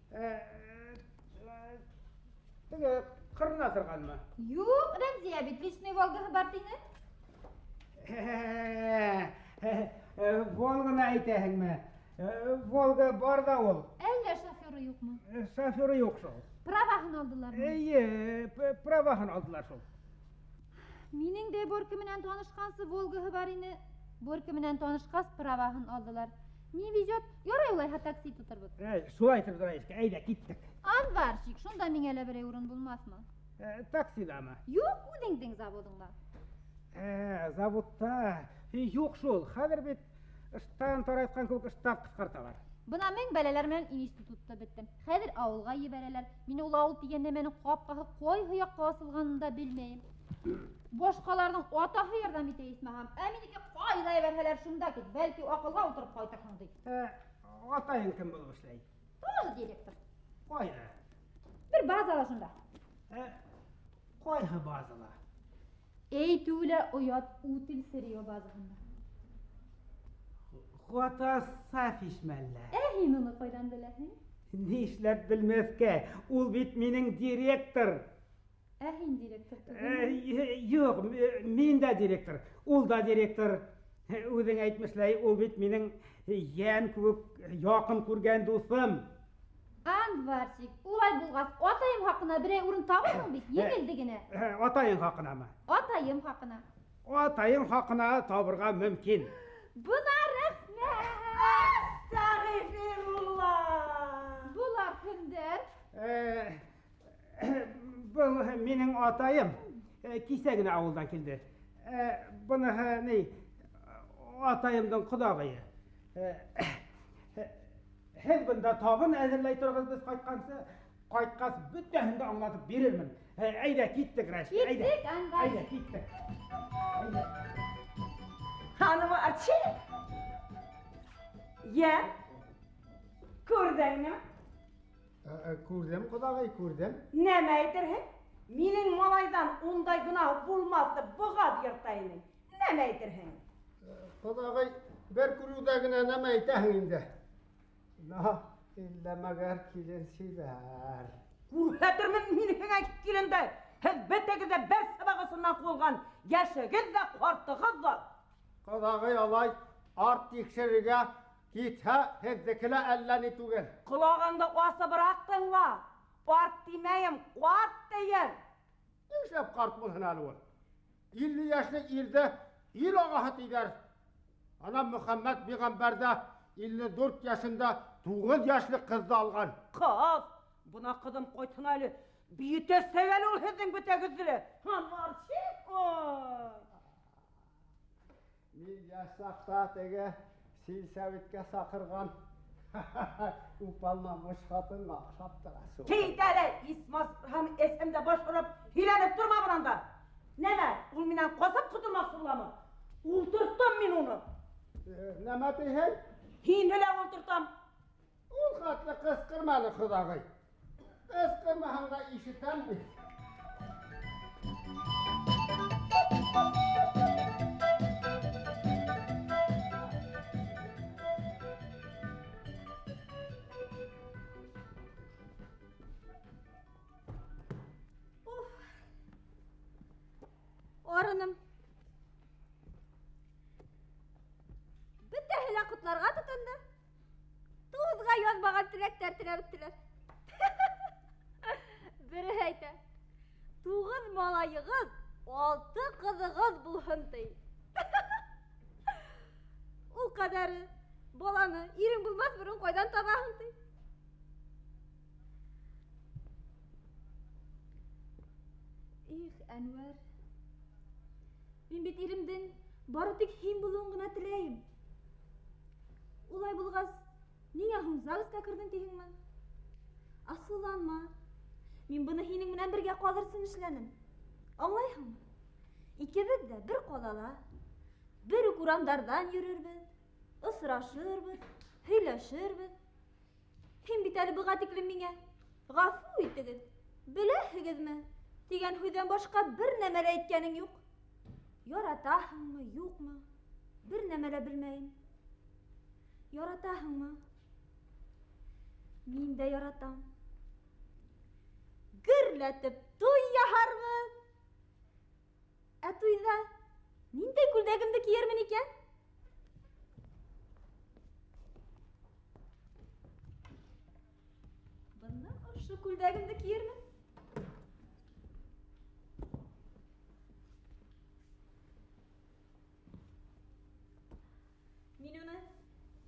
Теге ҡырына торғанмы? Юҡ, Рәмзиә бит личный Волгаһы бар тине. Волганы әйтәһеңме? Волга бар да ул. Әллә шофёры юҡмы? Шофёры юҡ шул. Праваһын алдылармы? Праваһын алдылар шул. Минең дә Борька менән танышҡансы Волгаһы бар ине. Борька менән танышҡас, праваһын алдылар. Не везет. Ярай улайһа такси тоторбоҙ. Шулай торҙо, Раечка. Әйҙә, киттек. Анварчик, шунда миңә лә берәй урын булмаҫмы? Таксидамы? Юҡ, үҙеңдең заводыңда. Заводта юҡ шул. Хәҙер бит штанн тарайтҡан кеүек штат ҡыҫҡарталар. Бына мен бәләләр менән институтта бөттөм. Хәҙер ауылға ебәрәләр. Мин ул ауыл тигән нәмәнең ҡапҡаһы ҡайһы яҡҡа асылғанын да белмәйем. Башҡаларҙың атаһы ярҙам итә, исмаһам. Ә минеке ҡайҙа ебәрһәләр шунда кит. Бәлки аҡылға ултырып ҡайтырһың ди. Атайың кем булып эшләй? Тоже директор. Ҡайҙа? Бер базала шунда. Ҡайһы базала? Eytüyle oyat util seriyor bazıhında. Хуата саф ишмәллә. Hinini koydan bilesin. Ни эшләп белмәскә? Ул бит минең директор. Hin direktör. Юк, мин дә директор. Ул да директор. Үзең әйтмешләй, ул бит минең ян күп якын күргән дустым. Andvarçik, ulay bulğaz, atayım hakkına birey urun tağılsın bit, yenildigine. Атайың хакына mı? Atayım hakkına. Атайың хакына табырга мөмкин. Buna rəhmət. Estağfirullah. Bular kimdir? Бұл менің атайым. Кисәгіне ауылдан келді. Бұны атайымдың құдағайы. Һез бұнда табын әзірлей тұрғыз біз қайтқас бүттәһінде аңлатып берермін. Әйдә киттік, Рәшки. Киттік, Аңғай. Әйдә киттік. Hanımı açık. Ya. Gördün mü? Күрдем, құдағай, күрдем. Nemeydir he? Minin malaydan onday günah bulmazdı buğa yırtayını. Nemeydir he? Құдағай, бір күрудәгіне нәмә әйтәһең инде. İlle мәгәр киленсиләр. Күрһәтермен минең килендә. Һез бетегездә бер сабагысыннан кулган яшыгыз да картыгыз да. Құдағай, алай арт тикшерергә китһә, һездекелә әлләни түгел. Құлағанда асы бырақтың ва. Арт демейім, қуат дейін. Нишләп карт булһын әле ул? 50 яшьлек ирдә ил агасы тидер. Ана Мөхәммәд пәйгамбәрдә 54 yaşında 9 yaşlı kızdı algan. Kız, buna kızım koytun Ali. Büyüte sevel ol hizin bütegizli. Hanlar şey oy. Mil yaşlaqta tege silsavitke sakırgan. Upallanmış hatın akşaptırası. Keydele, İsmas hem esemde boş olup hilenip durma buranda. Neme, ul minen kosap kutulmak sulamı. Uldurttum min onu. Neme deyil? Hinile uldurttum. Ul katlı kıskırmalı kudağıy. Kıskırmahında işiten mi? Orunum. Bitti hilakutlarga tutundu. Tuğuzga yozmagan tilekler tilebittiler. Biri heyte. Tuğuz malayığız, 6 kızığız bulhun dey. O kadarı, bolanı, irin bulmaz burun koydan tabağın dey. Enver. Мен бит иримден бары тик һин булуын гына теләйем. Улай булгас, нигә һуң ЗАГСка кирдең тигеңме? Асылланма. Мин буны һинең менән бергә калырсын эшләнем. Аңлайһыңмы? Икебез дә бер калала, бер үк урамдардан йөрербез, ысрашырбыз, һөйләшербез. Һин бит әле буга тиклем миңа гафу итегез, беләһегезме? Дигән һүздән башка бер нәмә дә әйткәнең юк. Яратаһыңмы, юкмы? Бер нәмә дә белмәйем. Яратаһыңмы? Мин дә яратам. Гөрләтеп туй яһарбыз. Ә туйда ниндәй күлдәгемде киермен икән? Бына ошо күлдәгемде киермен.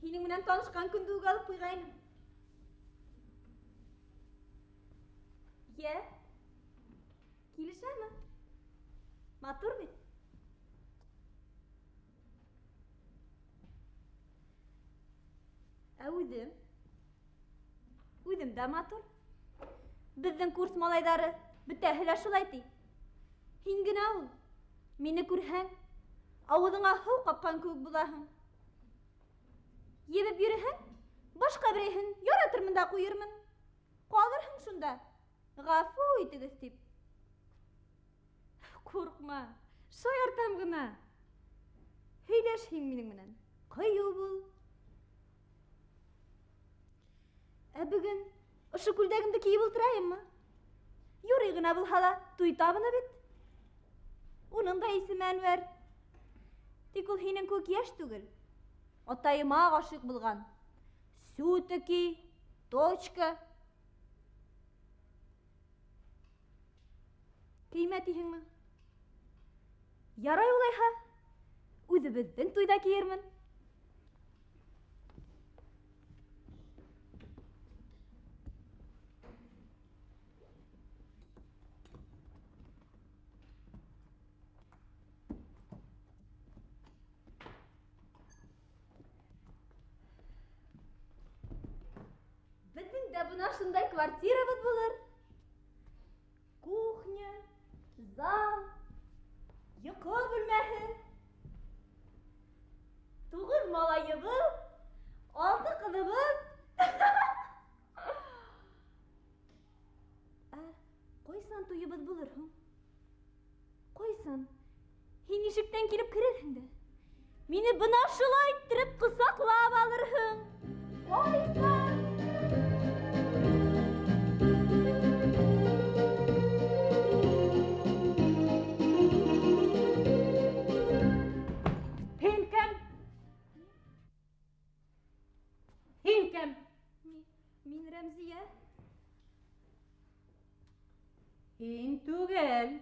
Һинең менән танышкан көндә үк алып куйгайным. Йә, килешәме? Матур бит. Ә үҙем дә матур. Безнең курс малайҙары бөтәһе лә шулай ти. Һин генә ул. Мине күрһәң, ауыҙыңа һыу ҡапҡан кеүек булаһың. Ебеп йөрөһәң, башҡа берәйһен яратырмын да ҡуйырмын. Ҡалырһың шунда, ғәфү итегеҙ тип. Ҡурҡма, Шаяртам гына. Һөйләшһин минең менән. Кыю бул. Бүген ошо күлдәгемде киеп ултырайыммы? Юрый гына булһа да туй табыны бит. Уның да исеме Әнвәр. Тик ул һинең күк яшь түгел. Атайыма гашыйк булган. Сутыки, точка. Киймә тиһеңме? Ярай улайһа, үзебезнең туйда киермен. Безнең дә бына шундай квартирабыз булыр. Кухня, зал, йокы бүлмәһе. 9 малайыбыз, 6 кызыбыз. Кайсан туйыбыз булыр һуң? Кайсан? Һин ишектән килеп керерһең дә. Мине бына шулай иттереп кысаклап алырһың. Кайсан? Мин Рәмзия. Һин түгел.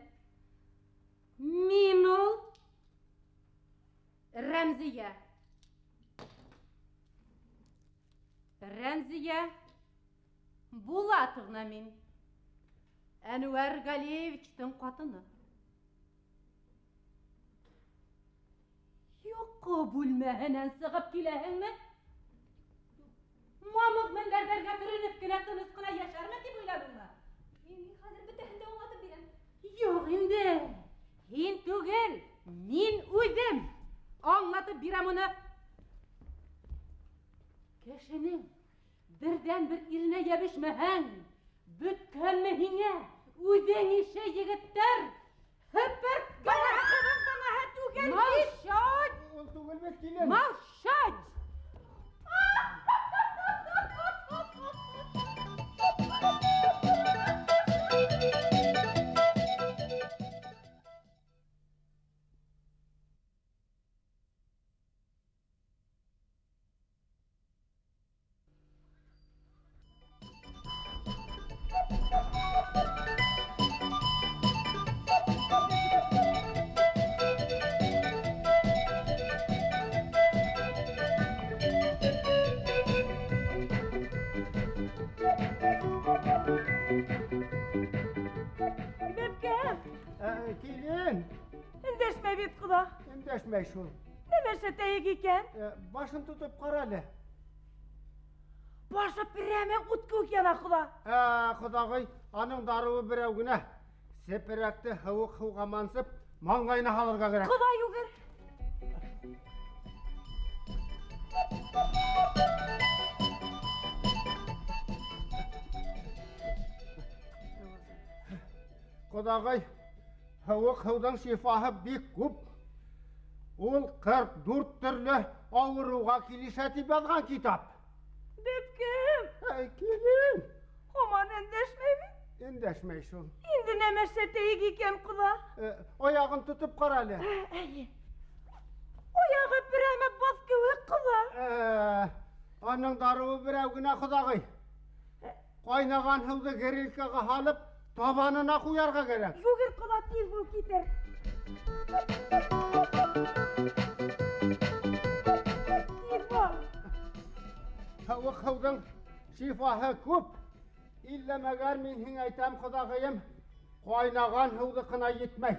Мин ул. Рәмзия. Рәмзия Булатовна мин. Әнвәр Галиевичтың катыны. Йокы бүлмәһенән сыгып киләһеңме? Мамык мендәрдәргә төренеп кенә тыныс кына яшәрме дип уйладыңмы? Мин хәзер бөтәһен дә аңлатып бирәм. Юк инде. Һин түгел, мин үзем аңлатып бирәм уны. Кешенең бердән-бер иренә ябышмаһаң, бөткәнме һиңә? Үзең ише егеттәр. Һәпәт гына түгел. Малшад! Ул түгел бит килен. Малшад! Килен. Эндәшмә бит куда. Эндәшмәй шул. Немәшә тәйек икән? Башын тотып каралы. Башы прямо ут күк яна куда. Кудагый, аның даруы берәү генә. Сепрәкте һавык һуга мансып, маңгайына халырга кирәк. Куда югыр? Кудагый, һавык һудан шифаһы бик күп. Ул 44 төрле авыруга килешә дип язган китап. Бепкем. Килен. Һаман эндәшмәйме? Эндәшмәй шул. Инде немәшә тәйек икән куда. Аягын тотып каралы. Әйе. Аягы прямо баз кебек куда. Аның даруы берәү генә кудагый. Кайнаган һуды гәрилкәгә халып, табанына куярга кирәк. Югыр куда тиз бул китер. Һавык һудан шифаһы күп. Иллә мәгәр мин һиңә әйтәм кудагыем, кайнаган һуды кына йетмәй.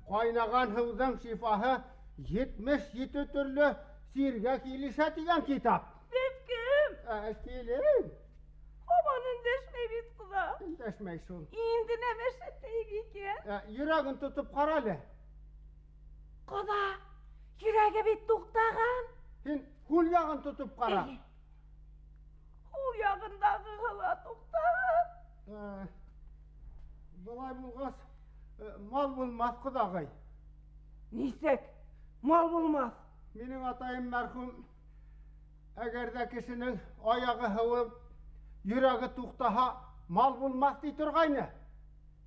Кайнаган һудан шифаһы 77 төрле сиргә килешә дигән китап. Бепкем. Килен. Һаман эндәшмәй бит куда. Эндәшмәй шул. Инде немәшә тәйек икән? Йөрәген тотып каралы. Куда? Йөрәге бит туктаган. Һин кул ягын тотып кара. Ул ягындагы гына туктаган. Булай булгас, мал булмас кудагый. Нисек? Мал булмас. Минең атайым мәрхүм, әгәр дә кешенең аягы һыуып, йөрәге туктаһа, мал булмас ди торгайны.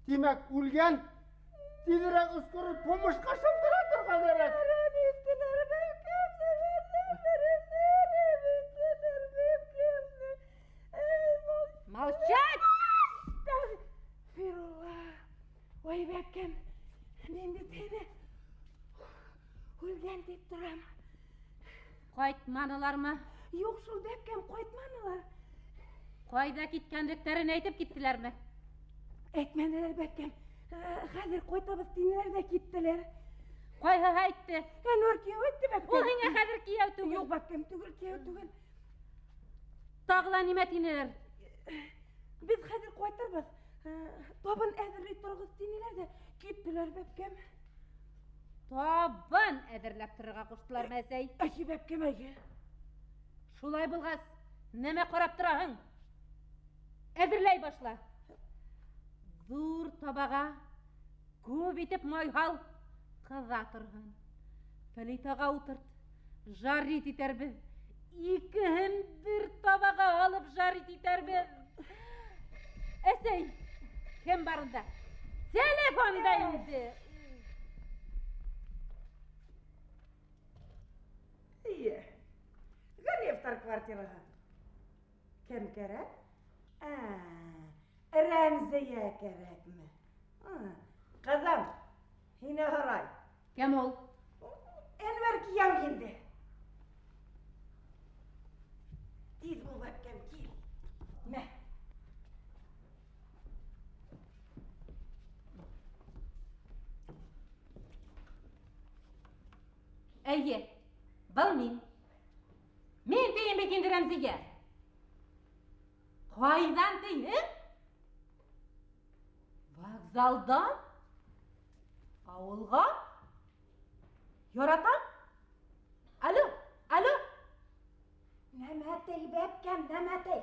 Димәк, үлгән, тизрәк ыскырып помышка шылтыра торган кирәк. Молчать! Фирулла, ой бәккәм, мин бит һине үлгән дип торам. Кайтманылармы? Юк шул бәккәм, кайтманылар. Кайда киткәнлектерен әйтеп киттеләрме? Әйтмәделәр бәккәм. Хәзер кайтабыз динеләр дә киттеләр. Кайһы әйтте? Әнвәр кияү әйтте бәккәм. Ул һиңә хәзер кияү түгел. Юк бәккәм, түгел, кияү түгел. Тагыла нимә тинеләр? Без хәзер кайтырбыз. Табын әзерли торгыз динеләр дә киттеләр бәккәм. Табын әзерләп торырга куштылар мәсәй. Әйе бәккәм, әйе. Шулай булгас, нәмә карап тораһың? Әзерләй башла. Зур табага күп итеп майһал кыза торган. Плитага утырт. Жарит итәрбез. Икеһен бер табага алып жарит итәрбез. Әсәй, кем барында? Телефонда инде. Ие. Галевтар квартираға. Кем кәрәк? Рәмзия кәрәкме? Кызым, һине һорай. Кем ул? Әнвәр кияү инде. Тиз бул бәккәм, кил. Мә. Әйе, был мин. Мин тием бит инде Рәмзигә. Кайдан тием? Вокзалдан? Авылга? Яратам? Алло, алло. Нәмәтей бәккәм, нәмәтей.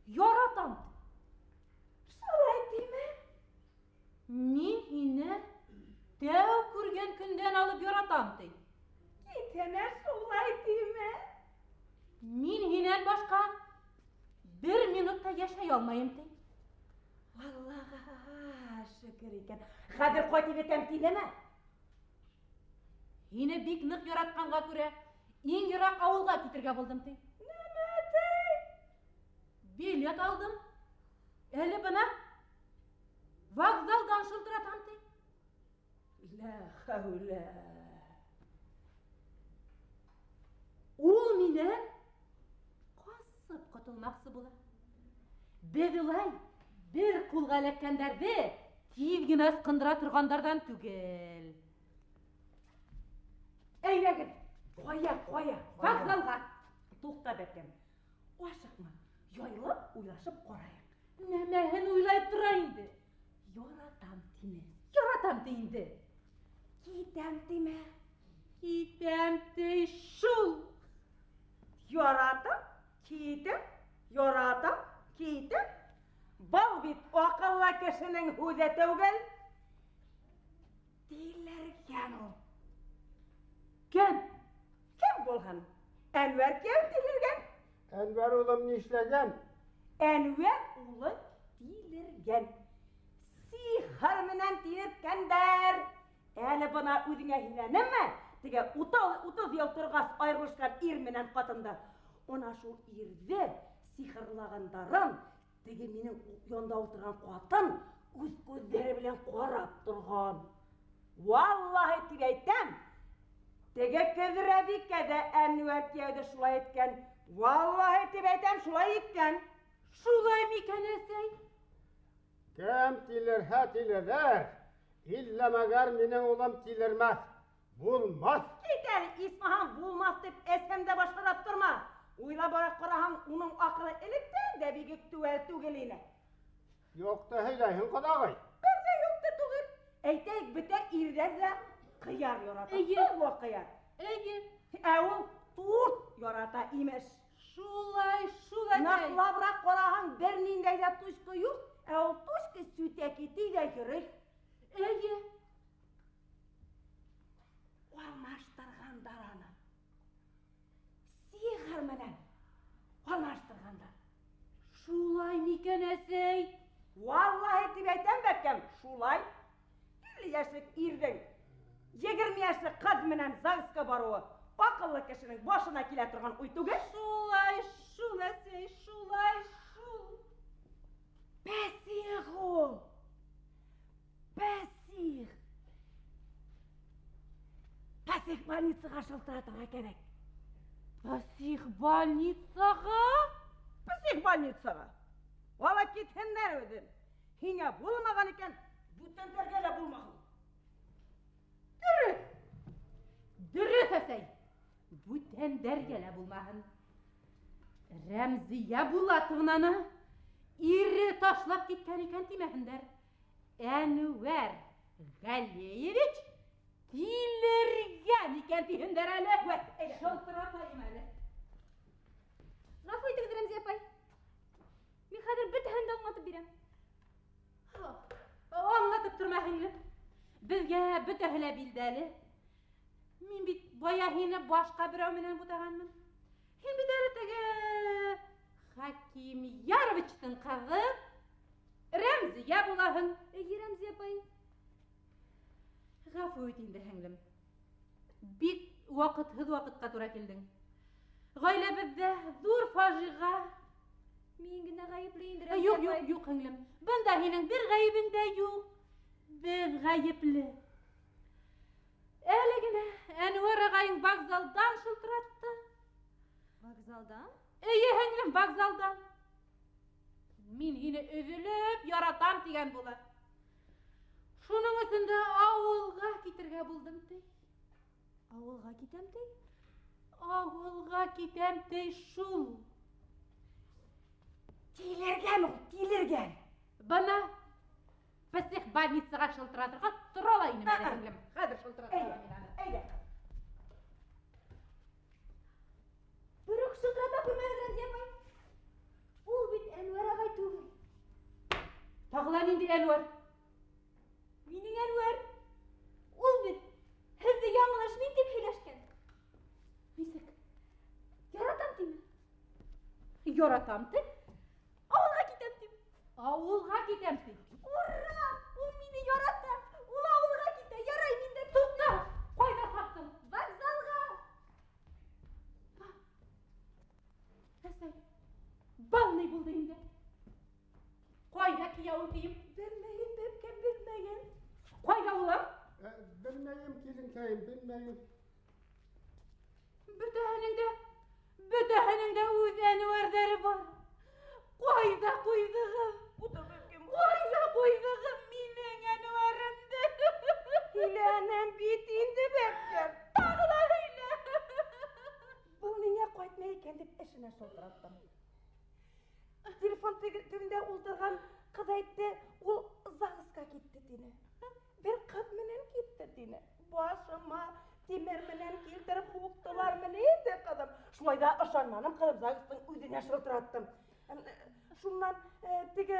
Яратам. Шулай тиме? Мин һине тәү күргән көндән алып яратам ти. Китәнә шулай тиме? Мин һинән башка бер минутта яшәй алмайым ти. Аллаһа шөкер икән. Хәзер кайтып етәм тилеме? Һине бик нык яратканга күрә, иң ерак авылга китергә булдым ти. Нәмәтей. Билет алдым. Әле бына вокзалдан шылтыратам ти. Ла хәүлә. Ул минән касып котылмакчы була. Бегелай бер кулга эләккәндәрде тиз генә ыскындыра торгандардан түгел. Әйдәгез. Кая. Вокзалга. Тукта бәкәм. Ашыкма. Яйлап уйлашып карайык. Нәмәһен уйлап тора инде. Яратам тиме? Яратам ти инде. Китәм тиме? Китәм ти шул. Яратам, китәм, яратам, китәм. Был бит акыллы кешенең һүзе түгел. Дилергән ул. Кем? Кем булган? Әнвәр кияү дилергән. Әнвәр улым нишләгән? Әнвәр улы дилергән. Сихыр менән тирткәндәр. Әле бына үзеңә һинәнеме? Теге 30 ел торгас аерылышкан ир менән катында. Она шул ирде сихырлагандарын теге минең янда утырган катын үз күзләре белән карап торган. Валлаһи тип әйтәм. Теге көзрәбикә дә Әнвәр кияүдә шулай иткән. Валлаһи тип әйтәм, шулай иткән. Шулай микән әсәй? Кем тилерһә тилерләр. Иллә мәгәр минең улым тилермәс. Булмас. Китәр, исмаһам булмас дип әсәмдә башкарап торма. Уйлап барып караһаң, уның акылы электән дә бик түгел ине. Юкты һөйләйһең, кадагый. Бер дә юкты түгел. Әйтәйек, бөтә ирҙәр дә кыяр ярата. Ул кыяр. Әйе. Ә ул турт ярата имеш. Шулай. Наклабрак караһаң, бер ниндәй дә тушкы юк. Ә ул тушкы сүтәки тидә йөрөй. Әйе. Almaştırganдар аны. Sihir менен almaştırganдар. Шулай микән әсәй? Vallahi tip aytam бәккәм, шулай. 50 яшьлек ирдең 20 яшьлек кыз менән ЗАГСка баруы акыллы кешенең башына килә торган уй түгел. Шулай, шул әсәй, шулай, шул. Пәсих ул. Пәсих. Пәсих больницага шылтыратырга кирәк. Пәсих больницага? Пәсих больницага. Вала китһеннәр үҙен. Һиңә булмаган икән, бүтәндәргә лә булмаһын. Дөрес әсәй. Бүтәндәргә лә булмаһын. Рәмзия Булатовнаны ире ташлап киткән икән тимәһендәр. Әнүәр Галеевич тилергән икән тиһендәр әле. Шылтыратайым әле. Гафу итегез, Рәмзия апай. Мин хәзер бөтәһен дә аңлатып бирәм. Аңлатып торма һеңлем. Безгә бөтәһе лә билдәле. Мин бит бая һине башка берәү менән бутаганмын. Һин бит әле теге Хаким Яровичтың кызы Рәмзия булаһың. Әйе, Рәмзия апай. Гафу ит инде һеңлем. Бик вакытһыҙ вакытка тура килдең. Гаиләбеҙҙә зур фажиға. Мин генә гаепле инде, Юк, юк, юк һеңлем. Бында һинең бер гаибең дә юк. Бер гаепле. Әле генә Әнүәр ағайың вокзалдан шылтыратты. Вокзалдан? Эйе, һеңлем, вокзалдан. Мин һине өҙөлөп яратам тигән була. Шуның өсөн дә ауылға китергә булдым ти. Авылга китәм ти? Ауылға китәм ти шул. Тилергән ул, тилергән. Бына псих больницаға шылтыратырға тора ла инем әле һеңлем. Хәҙер шылтыратырға мин аны. Әйдә. Бөрөк шылтырата күрмәгез, Рәмзия апай. Ул бит Әнүәр ағай түгел. Тағыла нинди Әнүәр? Минең Әнүәр. Ул бит һеҙҙе яңылыш мин дип һөйләшкән. Нисек? Яратам тиме? Яратам ти? Авылга китәм тим. Ауылға китәм ти. Ура! Ул мине ярата. Ул авылга китә. Ярай, мин дә Тотма! Ҡайҙа саптың? вокзалга. Әсәй, был ни булды инде? Ҡайҙа кейәүең тием? Белмәйем, бәпкәм, белмәйем. Ҡайҙа улым? Белмәйем, киленкәйем, белмәйем. Бөтәһенең дә үҙ Әнүәрҙәре бар. Ҡайҙа ҡуйҙығыҙ? Ҡайҙа ҡуйҙығыҙ минең Әнүәремде? Һөйләнәм бит инде бәпкәм. Тағы ла һөйлә. Был ниңә ҡайтмай икән дип эшенә шылтыраттым. Телефон төбөндә ултырған ҡыҙ әйтте, ул ЗАГСка китте тине. Бер ҡыҙ менән китте тине. Башыма тимер менән килтереп һуҡтылармы ни инде, ҡыҙым? Шулай ҙа ышанманым, ҡыҙым, ЗАГСтың үҙенә шылтыраттым. Шунан теге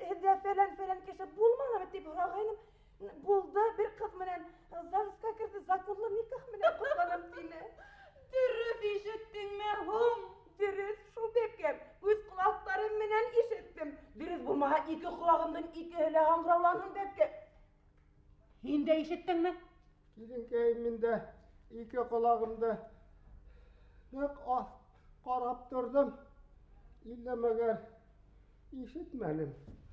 һеҙҙә фәлән кеше булманымы тип һорағайным. Булды, бер ҡыҙ менән ЗАГСка кирҙе, законлы никах менән ҡотланым тине. Дөрөҫ ишеттеңме һуң? Дөрөҫ, шул бәпкәм. Үҙ ҡолаҡтарым менән ишеттем. Дөрөҫ булмаһа, ике ҡолағымдың икеһе лә һаңғырауланһын бәпкәм. Һин дә ишеттеңме? Киленкәйем, мин дә ике ҡолағымды ныҡ ҡарап торҙом. Иллә-мәгәр ишетмәнем.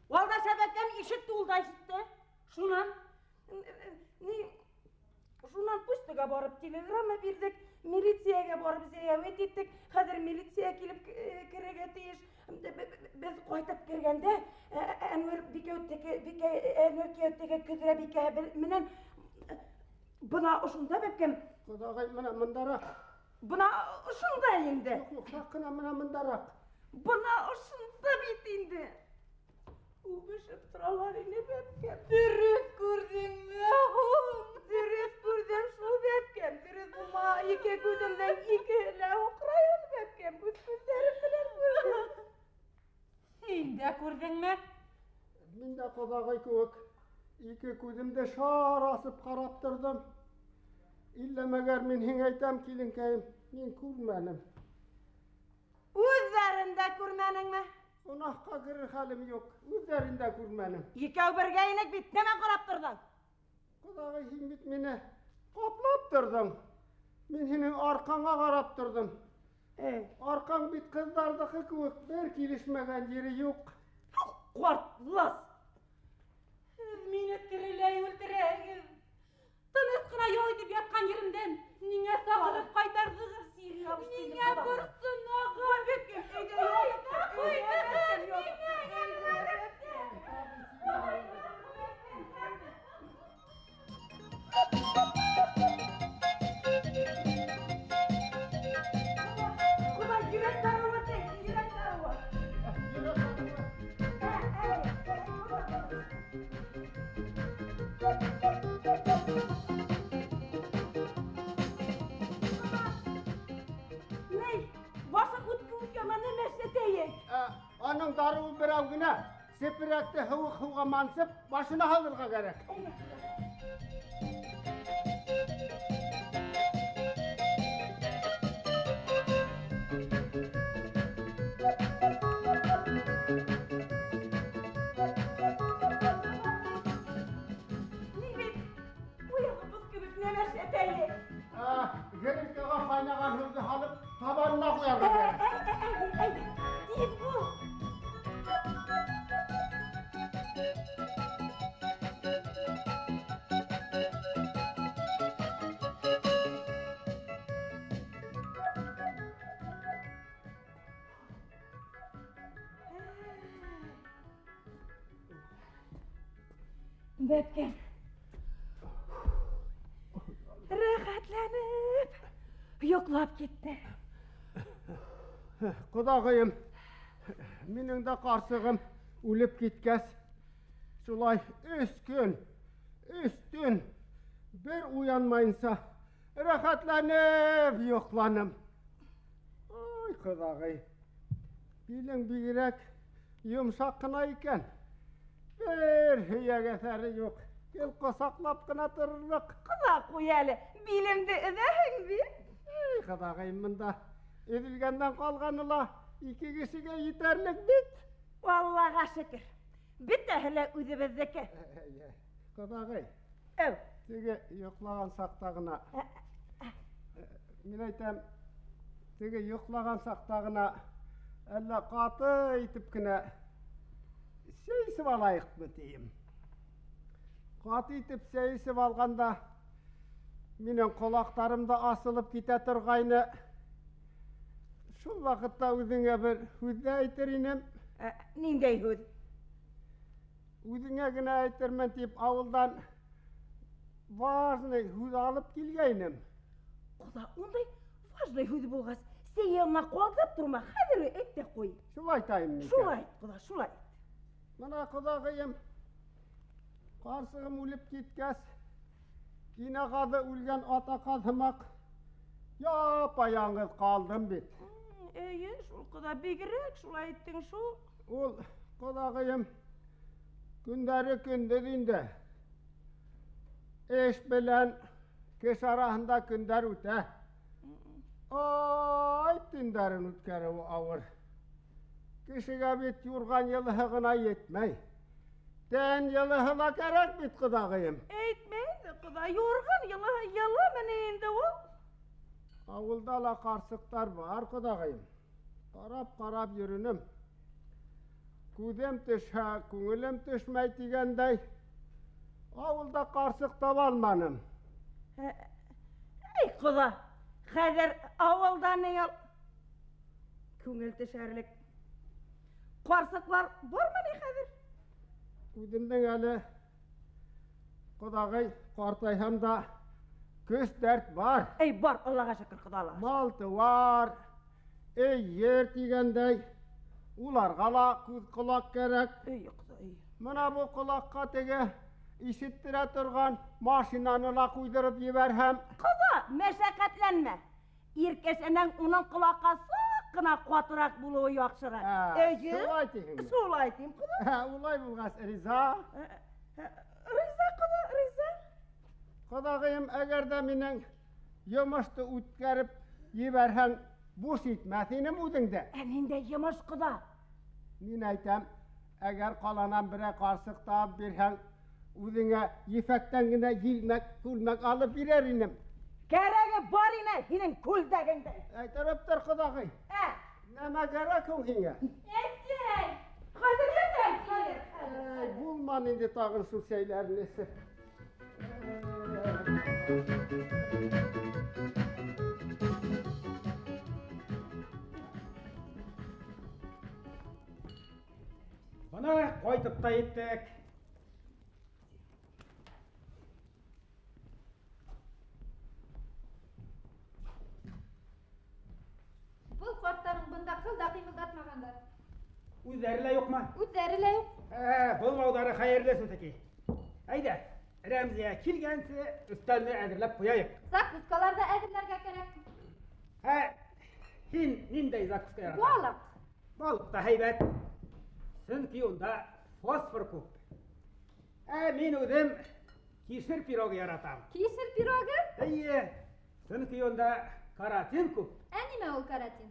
Валда сәбәкәм ишетте, ул да ишетте. Шунан? Шунан почтага барып телеграмма бирдек, милициягә барып зәявет иттек. Хәҙер милиция килеп керергә тейеш. Без ҡайтып кергәндә, Әнүәр бикәүттәге көҙрә бикәһе менән бына ошонда бәпкәм. Ҡоҙағай, менә мындараҡ. Бына ошонда инде. Юҡ, саҡ ҡына менә мындараҡ. Бына ошонда бит инде. Үбешеп торалар ине бәпкәм. Дөрөҫ күрҙеңме һуң? Дөрөҫ күрҙем шул бәпкәм. Дөрөҫ булмаһа, ике күҙемдән икеһе лә һуҡрайын бәпкәм. Үҙ күҙҙәрем менән күрҙем. Һин дә күрҙеңме? Мин дә ҡоҙағай кеүек ике күҙемде шар асып ҡарап торҙом. İllemeger min hingeytem kilinkeyim. Min kurmenim. Üzerinde kurmenin mi? Onakka girir halim yok. Üzerinde kurmenim. İkev birge inek bit. Neme korap durdun? Kudağı himbit mini kaplap durdum. Min hinin arkana karap durdum. Arkan bit kızlardaki kuvuk. Bir kilişmegen yeri yok. Korklas. Meni tiriley öldüreyim. Tınısqına yoy dip yatkan yerimden. Niye sağırıp kaytardığım sihir yapıştı. Niye kursun ağır bükküm. Kuba yürek tarıma tek, yürek tarıma. Ney? Başa kutku yamanı neşeteyek. Onun darığı bir avgına sepirekte hıvığa mansıp başına halırga gerek. Nimet, bu yakıpız kübük ne neşeteyek. Gerektiğe kaynagan hızı halıp tabanına koyarga gerek. Değil bu. Bepken. Rahatlanıp yoklap gitti. Kudağıyım, minin de qarsığım ölüp gitkes. Şulay üstün bir uyanmayınsa rahatlanıp yoklanım. Ay kudağıy, bilin birek yumşak kına iken bir hüyek eseri yok. Gel kosaklap kına tırırlık. Kula koyalı, bilimde edehin bir. Ey kudağıyım bunda edilgenden kalganıla iki kişiye yeterlik bit. Vallahi şükür. Bir de hele üdübezdeki. Kudağıy. Ev. Tege yoklagan saktağına. Min aytam tege yoklagan saktağına alla katı itip kine seyisip alayık mı diyeyim. Katı itip seyisip alganda minin kulaklarımda asılıp gite turgayını şu vakitte üzüne bir hüdde aytırinem. Nindey hüd? Üzüne gine aytırmen deyip avuldan vazını hüd alıp gelgeynim. Kula onday vajlay hüd bulğaz. Sen yanına kolgap durma. Hadi et de koy. Şu aytayım mı? Şulay kula şulay. Mana kudağıyım, qarsığım ölüp gitkes, yine qadı ölgen ata qazımak, yapayalnız kaldım bit. İyi, şu kadar bigirek şulay ettin şu. Ol kudağıyım, günleri gündüzünde, eş bilen keş arasında günler öte. Ay günlerin ötkeri o ağır. Kişiye bit yurgan yılığına yetmey. Den yılığına gerek bit kudağıyım. Etmeyin kula yorgun yılı meneyinde o. Avulda la karsıklar var kudağıyım. Karap yürünüm. Kudem tüşhe, kungulem tüşmey digendey. Avulda karsık tavalmanım. Ey kula, hader avuldan ne yol? Kungul tüşerlik. Karsıklar var mı ne hader? Kudemden eli kudağıy kartayham da göz dert var. Ey var Allah'a şükür kudalar. Maltı var. Ey yer digendey. Ular gala kulak gerek. Ey kula ey. Mana bu kulakka tege işittire turgan maşinanı la kuydurup yiberhem. Kula meşakkatlenme. İrkesenen onun kulakka sakına kuatırak buluğu yakşırak. Ey Sulay tihim. Sulay tihim kula. Ulay bulgas Riza. Rıza kula Rıza. Kudağıyım eğer de minin Yumuştu ütkärip yiberhen buş itməsinim udingde. Eninde yumuş kuda. Min aytam, eğer kalanan bire karşılık da birhen udinge yifekten yine yilmek, kulmek alıp birerinim. Gerege var yine hinin kul deginde. Aytarıptır kudağı. Neme gerek o hine? Etsey! Hadi yeter. Bulman indi tağın su şeylerini. Bana koydup da ettik. Бұл қорттарың бұнда қылда қимылдатмағандар. Үзәріле yok mu? Үздәрілі yok. Бұл маудары қайырлы сөтеки. Айда, Рәмзия келгенсе үстәліне әзірлеп қояйық. Закускаларды әзірлерге керек. Хин ниндей закуска яратам? Балық. Балық та һәйбәт. Сөнки онда фосфор күп. Мин үзем кишер пирог яратам. Кишір пирогы? Әйе, сөнки онда каротин күп. Әниме ол каратин?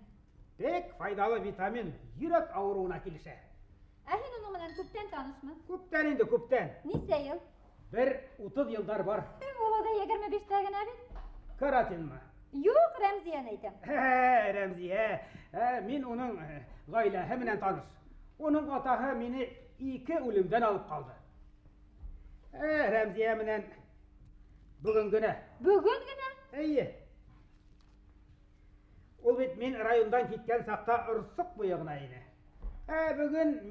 Pek faydalı vitamin yürek ağrığına kilişe. Әхин оның менен күптен танышмы? Күптен инде күптен. Нисә ел? Bir 30 yıllar var. Ул да 25 генә бит. Karatin mi? Юк, Рәмзияны әйтәм. Remziye. Min onun gaylehe minen tanış. Onun atahı mini 2 ölümden alıp kaldı. Remziye minen bugün güne. Бүген генә? İyi. Ol bit min rayondan gitken sakta ırsık bıyığına yine. Bugün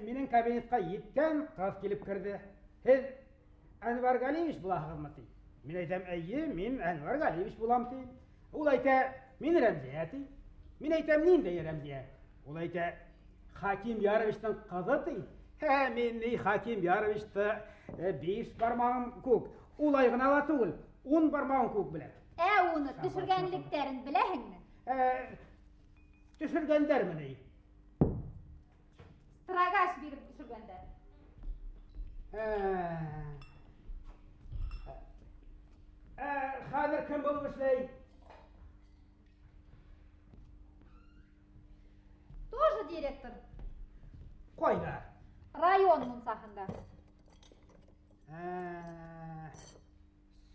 minin kabinetka yitken kız gelip kirdi. Hiz Enver Galiyeviç bulahığım mı? Min aytam iyi, min Enver Galiyeviç bulam ti. Ol ayta min Remziye ti. Min aytam ninde Remziye. Ol ayta Hakim Yaroviç'ten kızı ti. Min Hakim Yaroviç'te 5 parmağım kuk. Ol aygına va tuğul, 10 parmağım kuk bile. Уны төшергәнлекләрен беләһеңме? Düşürgenler mi ney? Stragаш биреп төшергәндәр. Hazır kim bulmuş ney? Тоже директор. Koyda. Районның сахында.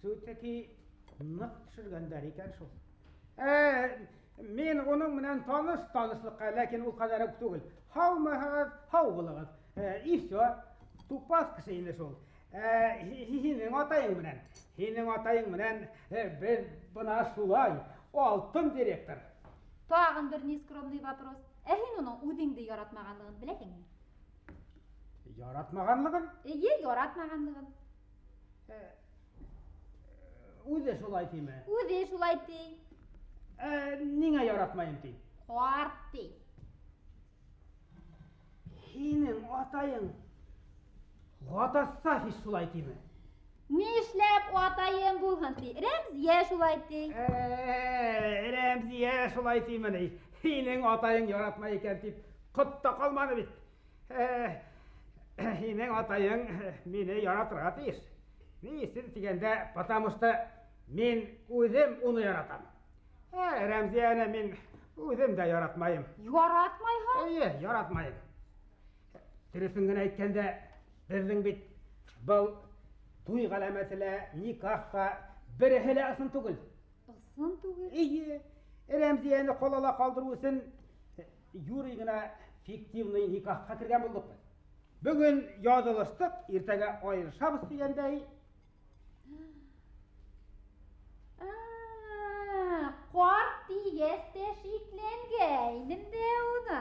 Süteki nık düşürgenler iken şu. Men onun bilen tanışlıkka, lakin ul kadar yok tugul. Hav mı hav bulağız. İşte tupas kişiyinde şol. Hinin atayın bilen. Hinin atayın bilen biz buna şulay. O altın direktör. Тагын бер нескромный вопрос. Әһин уның үдеңде яратмаганлыгын беләһеңме? Yaratmaganlığın. Яратмаганлыгын. Üze şulay tiyme. Үзе шулай ди. Niye yaratmayayım ti? Карт ди. Hinin atayın. Gatassa hiç şulay tiyme. Нишләп атайым булһын ди? Рәмзия шулай ди. Remziye şulay tiyme ney. Hinin atayın yaratmayıken tip. Kıtta kalmadı bit. Hinin atayın meni yaratırga tiyiz. Neyse degende, потому что men özüm onu yaratam. Remziyene men özüm de yaratmayım. Яратмайһың? İyi, yaratmayım. Dürüsüngün aytkende, bizden bit bu tuy galametile, nikahka bir hele asın tugul. Ысын түгел. İyi, Remziyeni kolala kaldırı için yürüyüne fiktivni nikahka kirgen bulduk. Bugün yazılıştık, ertege ayrışabız degендей. Карт дигәстә шикленгәйнем дә уны.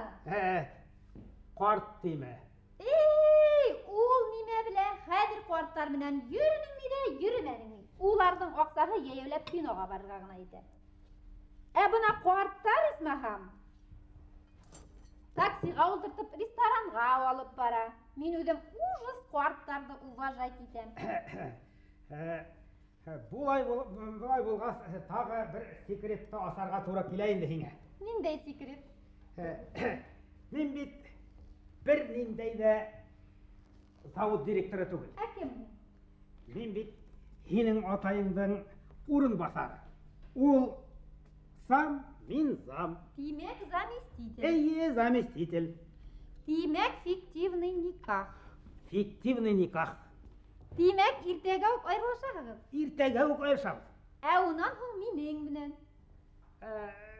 Kart deme. Ул нимә белән хәзер карттар белән йөрүнеңме дә йөрмәнеңме? Уларның аксаһы яйлап кинога барырга гына итә. Бuna карттар исмәһәм. Таксига утыртып ресторанга алып бара. Мин үзем ужас карттарды уважать итәм. Булай булгас тагы bir секретті асарга туры килә инде һиңә. Ниндәй секрет? Мин бит bir ниндәй дә завод директоры түгел. Кем? Мин бит һинең атайыңдың урын басары. Ул сам, мин зам. Тимәк, заместитель. Әйе, заместитель. Тимәк, фиктивный никах. Фиктивный никах. Тимәк, иртәгә үк айырылышаһығыҙ. Иртәгә үк айырышабыҙ. Ә унан һуң минең менән.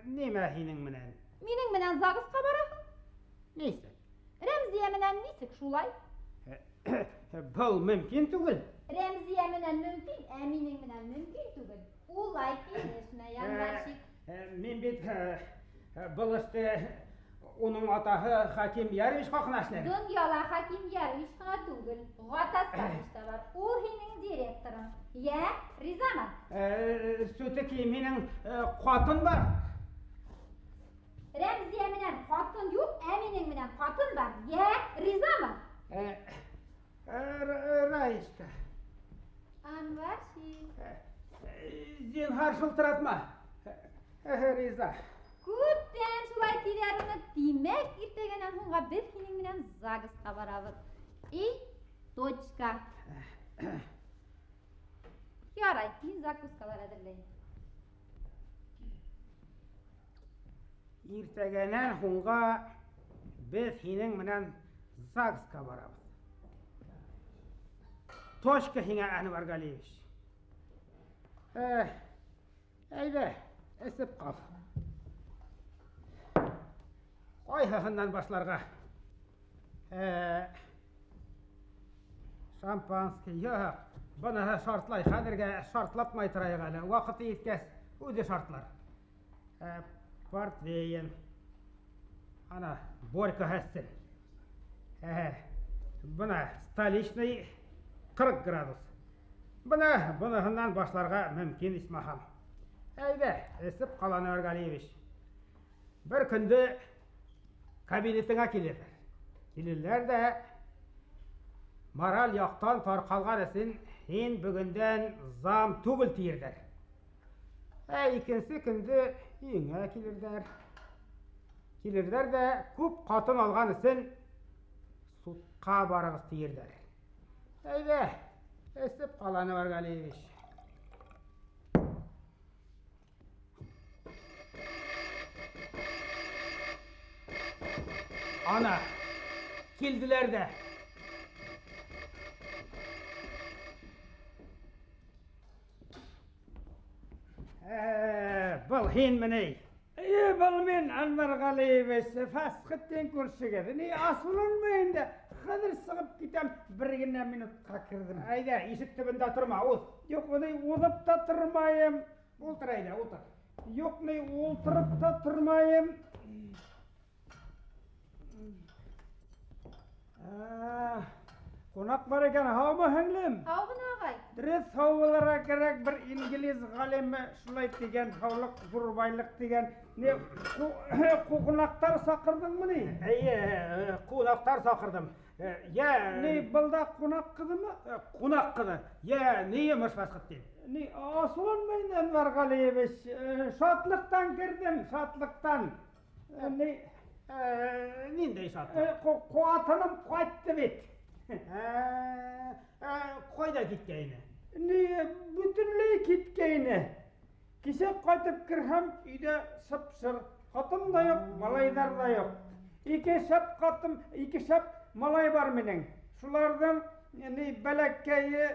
Нимә һинең менән? Минең менән ЗАГСка бараһың. Нисек? Рәмзия менән нисек шулай? Был мөмкин түгел. Рәмзия менән мөмкин, ә минең менән мөмкин түгел. Улай килешмә, янбашик. Мин бит был эште уның атаһы Хаким Ярович хаҡына эшләнем. Донъяла Хаким Ярович ҡына түгел, Ғатасович та бар. Ул һинең директорың. Йә, ризамы? Сүтеки минең ҡатын бар. Рәмзия менән ҡатын юҡ, ә минең менән ҡатын бар. Йә, ризамы? Раиска. Анваршик. Зинһар шылтыратма. Риза. Күптән шулай тиҙәр уны. Тимәк, иртәгәнән һуңға беҙ һинең менән ЗАГСка барабыҙ. И точка. Ярай, мин закускалар әҙерләйем. Иртәгәнән һуңға беҙ һинең менән ЗАГСка барабыҙ. Точка һиңә, Әнвәр Галиевич. Әйҙә, эсеп ҡал. Ҡайһыһынан башларға? Шампанский, юҡ. Быныһы шартлай. Хәҙергә шартлатмай торайыҡ әле. Ваҡыты еткәс, үҙе шартлар. Портвейн. Ана, Борька һәссен. Бына столичный 40 градус. Быныһынан башларға мөмкин, исмаһам. Әйҙә, эсеп ҡал, Әнвәр Галиевич. Бер көндө кабинетыңа килерҙәр. Килерләр дә мораль яҡтан тарҡалған өсөн һин бөгөндән зам түгел тиерҙәр. Икенсе көндө өйөңә килерҙәр. Килерҙәр дә күп ҡатын алған өсөн судҡа барығыҙ тиерҙәр. Әйҙә, эсеп ҡал, Әнвәр Галиевич. Ана, килделәр дә. Был һин меней. Был мин, Әнвәр Галиевич, фәсхеттен күршегеҙ. Ни асылынмайын да, хәҙер сығып китәм, бер генә минутҡа керҙем. Әйҙә, ишек төбөндә торма, уҙ. Юҡ, ни уҙып та тормайым. Ултыр, әйҙә, ултыр. Юҡ, ни ултырып та тормайым. Ҡунаҡ бар икән, һаумы һеңлем? Һаумы, ағай. Дөрөҫ, һау булырға кәрәк, бер инглиз ғалимы шулай тигән, һаулыҡ ҙур байлыҡ тигән. Ни, ҡунаҡтар саҡырҙыңмы ни? Эйе, ҡунаҡтар саҡырҙым. Ни, былда ҡунаҡ ҡыҙымы? Ҡунаҡ ҡыҙы. Ни йомош Фәсхетдин? Ни, асылынмайым, Әнвәр Галиевич. Шатлыҡтан кирҙем, шатлыҡтан. Ни, ниндәй шатлыҡ? Ҡатыным ҡайтты бит. Ҡайҙа киткәйне? Ни, бөтөнләй киткәйне. Кисә ҡайтып керһәм, өйҙә сып-сыр. Ҡатын да юҡ, малайҙар да юҡ. Ике шәп ҡатын, ике шәп малай бар минең. Шуларҙың бәләкәйе,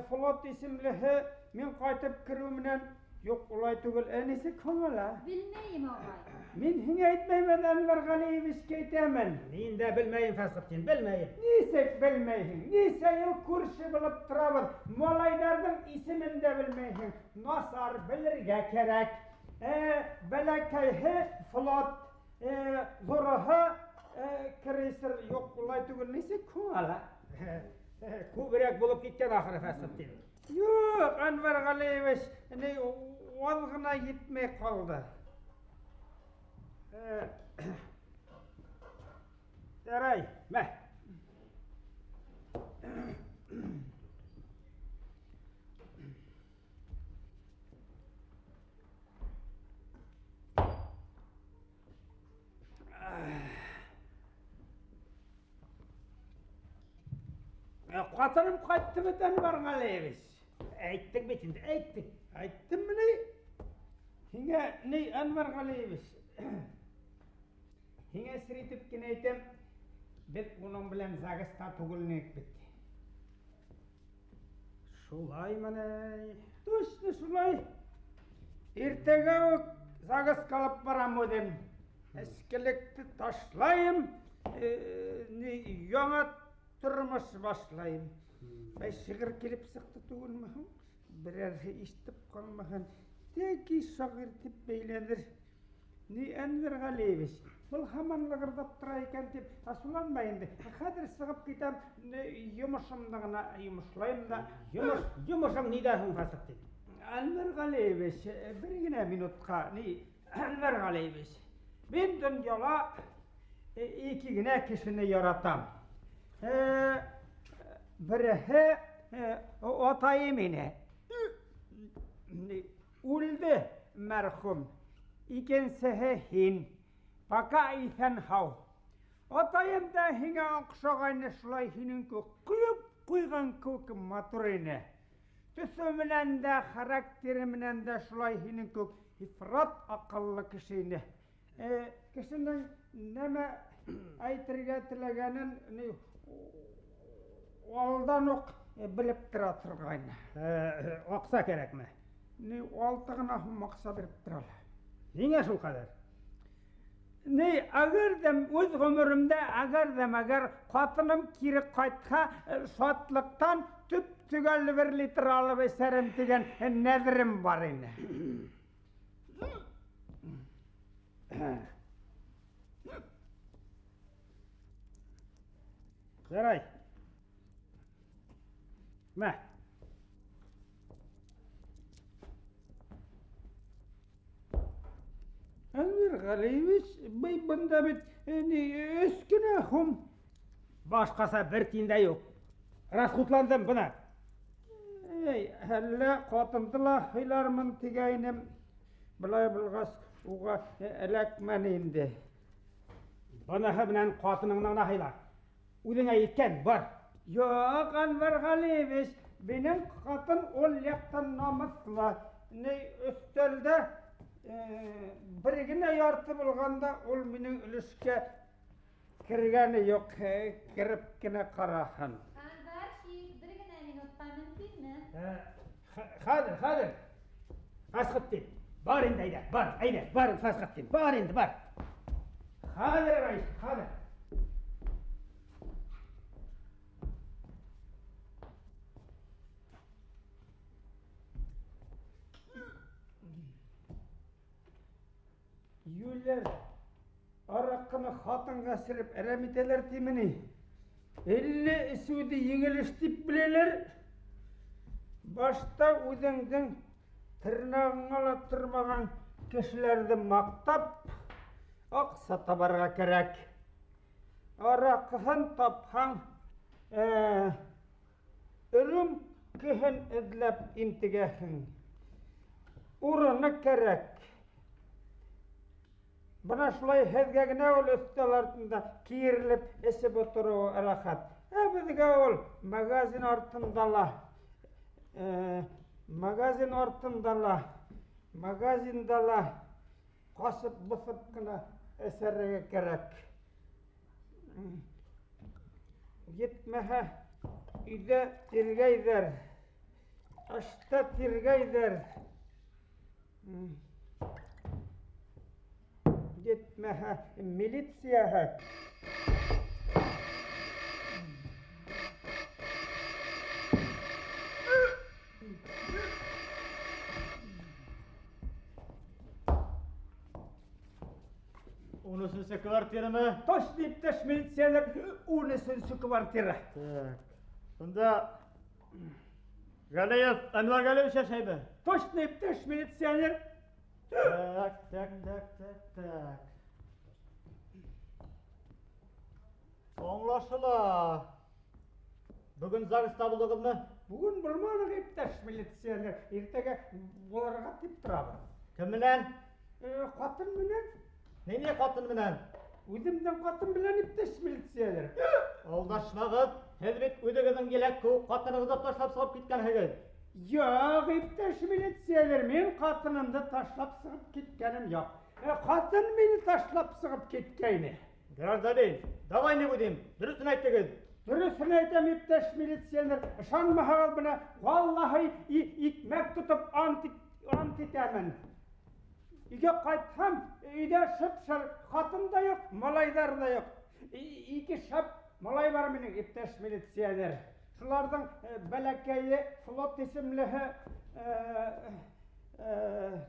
Флот исемлеһе, мин ҡайтып кереү менән, юҡ, улай түгел. Нисек һуңыла? Белмәйем, ағай. Мин һиңә әйтмәймен, Әнвәр Галиевичкә әйтәмен. Мин дә белмәйем, Фәсхетдин, белмәйем. Нисек белмәйһең? Нисә йыл күрше булып торабыҙ. Малайҙарҙың исемен дә белмәйһең. Насар белергә кәрәк. Бәләкәйһе Флот, ҙурыһы крейсер. Юҡ, улай түгел. Нисек һуңыла? Күберәк булып киткән ахыры, Фәсхетдин. Юҡ, Әнвәр Галиевич, аҙ ғына етмәй ҡалды. Ярай, мә. Ҡатыным ҡайтты бит, Әнвәр Галиевич. Әйттек бит инде, әйттек. Әйттемме ни? Хиңе ней Әнвар Галиевич. Хиңе сиритіп кен әйтем, біз оның білән Загыста түгілінек бітті. Шулай мәне, точно шулай. Ертеге өк Загыс қалып барам өдем. Әскелікті ташлайым, яңа тұрмыс башлайым. Бәй шығыр келіп сықты түгілмәхім, бірер іштіп қалмаған. Теки шағыртып бейленір. Ни Әнвер Галиевич, бұл хаманлығырдап тұра екен деп асуланбайынды. Қадір сығып кетем, юмышымдығына юмышлайым да. Жұмышым нидахын қасық дейді. Әнвер Галиевич, бір гіне минутқа, Әнвер Галиевич, мен дүнияла екі гіне кішіні яратам. Бірі отайы мені. Өлді мәрхум, икенсігі хин, бака итен хау. Отайым да хиңа ұқшағайны шылай хинін көк, құйып қойған көк матурыны. Түсі мінен де, характері мінен де шылай хинін көк, ифрат ақыллы кішіні. Кішінің нәмі айтырға тілегенін алдан оқ біліп тұра тұрғайны. Оқса керек ме? Алтығына мақса беріп тұралы. Неге шул қадар? Әгердем өз ғұмырымда әгер қатыным кері қайтқа шатлықтан түп түгәлі бір литр алып есерім деген нәдірім бар ені. Жарай. Мә. Әнвер Галиевич, бей бұнда бет өскіне құм. Башқаса бір тиінде yok. Расхутландым бұна. Әлі қатындыла хайлармын тегайнім. Бұлай бұлғас уға әләкмен енді. Бұнағы білән қатыныңнан ахайлар. Өзіңе еткен бар. Yok Әнвер Галиевич, benim қатын ол яқтан намыслы. Үстелді бірігіне ярты болғанда ол менің үліске кіргені жоқ, кіріп кіне қарахан. Әнвар, бірігіне минутқа мүмкін ме? Қадыр. Асқыт деп. Бар енді айда, бар, айда, бар, асқыт деп. Бар енді, бар. Қадыр. Юлер, араққыны қатынға сіріп әрәмітелер теміні. Әлі үсуді еңіліштіп білелер. Башта өзіңдің тырнағыңала тұрмаған кешілерді мақтап, ақса табарға керек. Араққысын тапқан үрім кехін әділіп интігәхін. Ұрыны керек. Бұна шылай хәзгәгіне ол өстел артында киіріліп әсіп отыруы әрақат. Әбізге ол магазин артындала, қасып бұсып қына әсәріге керек. Етмәхі үйде тергейдер, ашта тергейдер. Gitmeha militsiyaya. Унысынсы квартира мı? Точно иптеш милициялар, унысынсы квартира. Так. Сонда Галиев, Әнвар Галиевич yaşay mı? Точно иптеш милициялар. Так. Anlaşıla. Bugün Zagısta buldunuz mu? Bugün bulmadık iптеш милициялар. Ertege bularga tip turabı. Kim bilen? Qatın bilen. Neye katın bilen? Özümden qatın bilen iптеш милициялар. Aldaşmağız. Hezbet ödegizin gelek koğuk katınızı taşlap sağıp gitken hegel. Yok, iптеш militsiyələr, мен қатынымды ташлап сығып кеткенім yok. Қатын мені ташлап сығып кеткені. Гражданин, давай не будем. Дұрысын айт деген. Дұрысын айтам, иптеш militsiyələr. Шанмағал бұна, валлахи икмәк тұтып ант етемін. Үйге қайтсам, үйде шып-шыр, қатын да yok, малайдар да yok. Екі шап малай бар менің иптеш militsiyələr. Şulardan bələkəyi, flot isimlihi,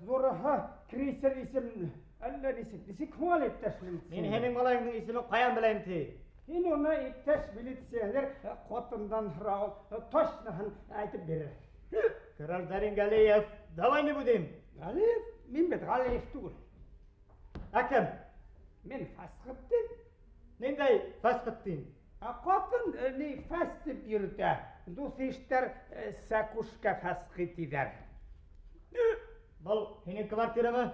zoruhu, kriser isimli, eller isimli, kumal ipteş militsiyələr. Мен senin malayının ismini қаян білейін ти? Мен ona ipteş militsiyələr qotundan Raul toşnahın aytıp verir. Гражданин Галиев, давай не будем. Галиев, мен бет Галиев түгіл. Әкім, Мен Фасқыттын. нендей фасқыттың? Qatın fəsti bir də, dus işlər səkuşka fəsqit edər. Бұл senin kvartira mı?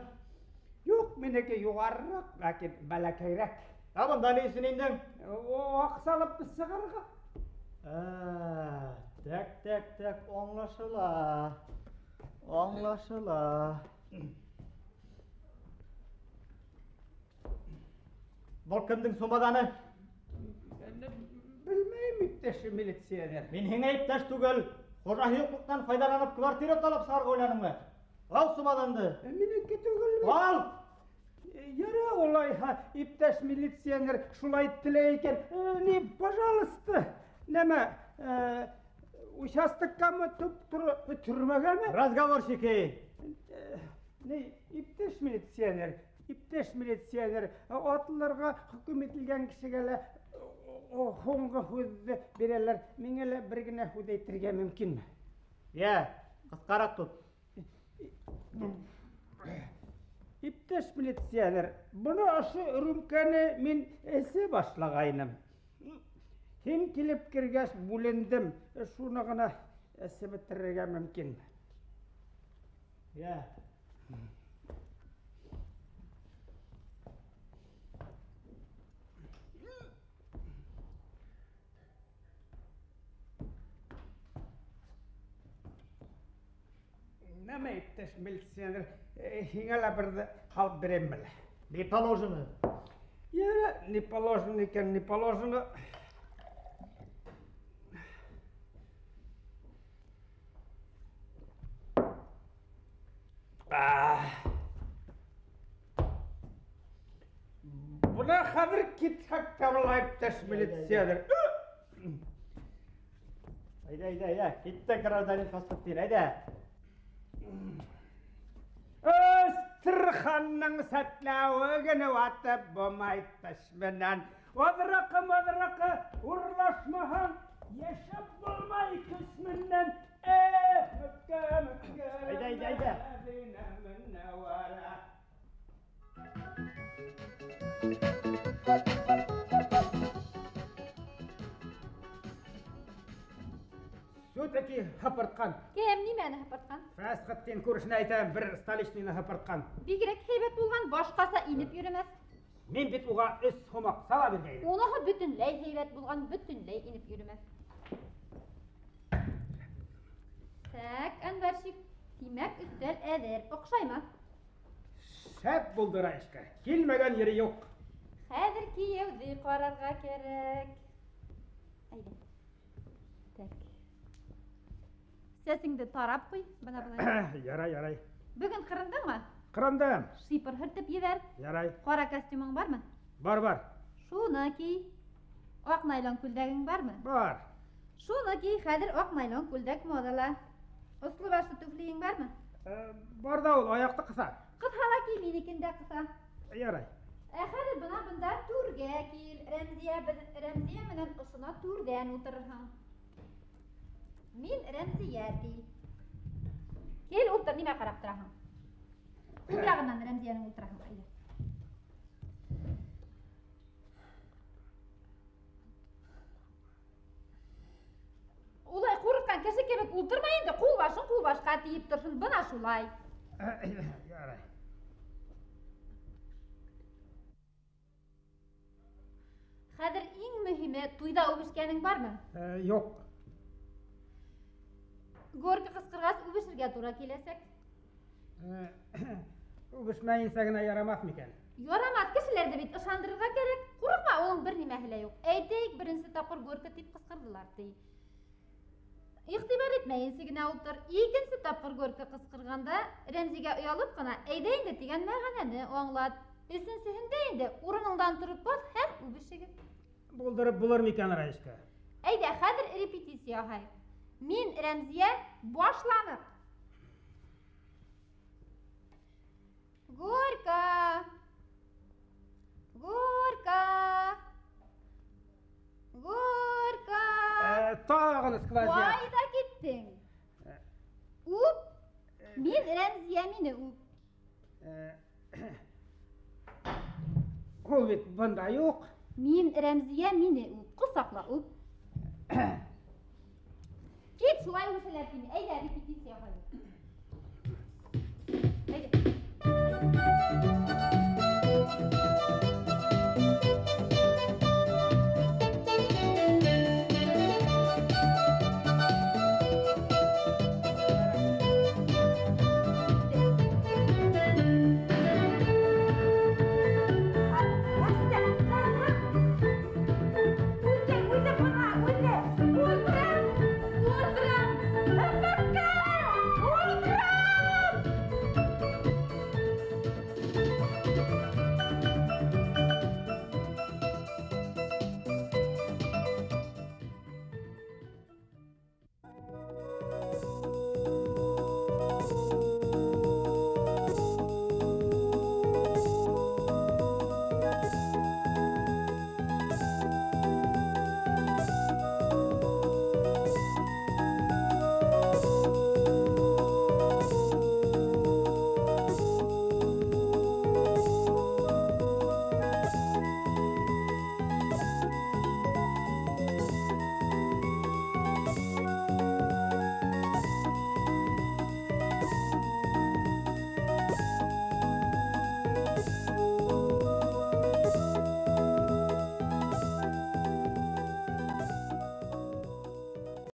Yox, meneki yuvarraq, lakin bələkəyrək. Abında ne işin indin? O aqsalıb bir sığırğa. Tek, anlaşıla. Бұл кімдің сомаданı? Bilmeyim ipteşi militsiyələr. Мен хеңе иптеш түгел. Қожахилықтан файдаланып квартира талап сарғы ойланыңмы? Ал сомаданды. Meneki түгіл. Ал! Yara olayha ipteş militsiyələr şulay tileyken. Пожалуйста, neme участокка mı türmege mi? Разговорщики. İpteş militsiyələr atlılarga hüküm etilgen kişilerle Honga hüzde birerler, minele birgine hüdeytirge mümkün mü? Ya, kısqarak tut. İpteş militsiyələr, bunu aşı rümkəni min esi başlağayınım. Hem kilip kirgeç bulendim, şunu gana esi bitirge mümkün mü? Ya. Neme ipteş militsiyələr, hingələ bir de halk biremmeli. Не положено. Ya ne положено iken ne положено. Buna hazır kitsak tavlayıp teşmilitsiyədir. Hayda. Gitti gражданин фасқыттың, hayda. Östürxanның сәтләуі гені ватып бұмайттыш менен. Одырақы, ұрлашмахан, ешіп болмай күсмінен. Hayda. Сөтеки хапыртқан. Кем немені хапыртқан? Фәсқыттен көрішін айтайын, бір столичныйны хапыртқан. Бигерек хейбет болған башқаса иніп йөрімәс. Мен бет оға үс сомақ сала бергейді. Онағы бүтінләй хейбет болған бүтінләй иніп йөрімәс. Так, Әнвәршик, тимәк үстәл әдер, оқшайма? Шәп болды Райшка, келмеген ері yok. Хәзір киеуді қарарға керек. Айда. Так. Сәсіңді тарап қой, бана бұлай. Ярай. Бүгін қырындың ма? Қырындым. Шипыр хыртып ебер. Ярай. Қара костюмың бар ма? Бар. Шуны ки. Ақ найлон күлдәгің бар ма? Бар. Шуны ки, хәзір ақ найлон күлдәк модала. Ослы башлы түфлиің бар ма? Бар да ол, аяқты қыса. Қысала ки, менекінде қыса. Ярай. Хәзір бұнда түрге кел. Рәмзия менен ұшына түрдән отырырһың. Мин Рәмзия дей. Кел ултыр, неме қарап тұрасың? Күн жағынан Рәмзияның ултырасың. Айда. Олай қорыққан кеше кебек ултырма енді, қол башқа тиіп тұрсын, бұна шулай. Ярай. Хәзір ең мөһиме, туйда өбішкәнің бар ма? Yok. Горка кыскыргас үбеширге туура келесек. Үбешмәйинсә генә ярамас микән? Ярамат, кешеләрде бит ышандырырга керек. Курыкма, оның бер нимәһе лә юк. Әйтик, беренче тапкыр Горка дип кыскырдылар ди. Игътибар итмәйинсе генә утыр. Икенче тапкыр Горка кыскырганда, Рәмзигә уялып кына әйдә инде дигән мәгънәне аңлат. Өченчеһендә инде урыныңдан торып бас һәм үбешегез. Булдырып булыр микән, Раиска? Әйдә, хәзер репетиция яһай. Мин Рәмзия башланыр. Горка! Горка! Горка! Тагын сквозь. Кайда киттең? Үп! Мин Рәмзия, мине үп. Ул бит бында юк. Мин Рәмзия, мине үп. Косакла үп. Кит, шулай үбешәләр сине. Әйдә, репетиция яһай.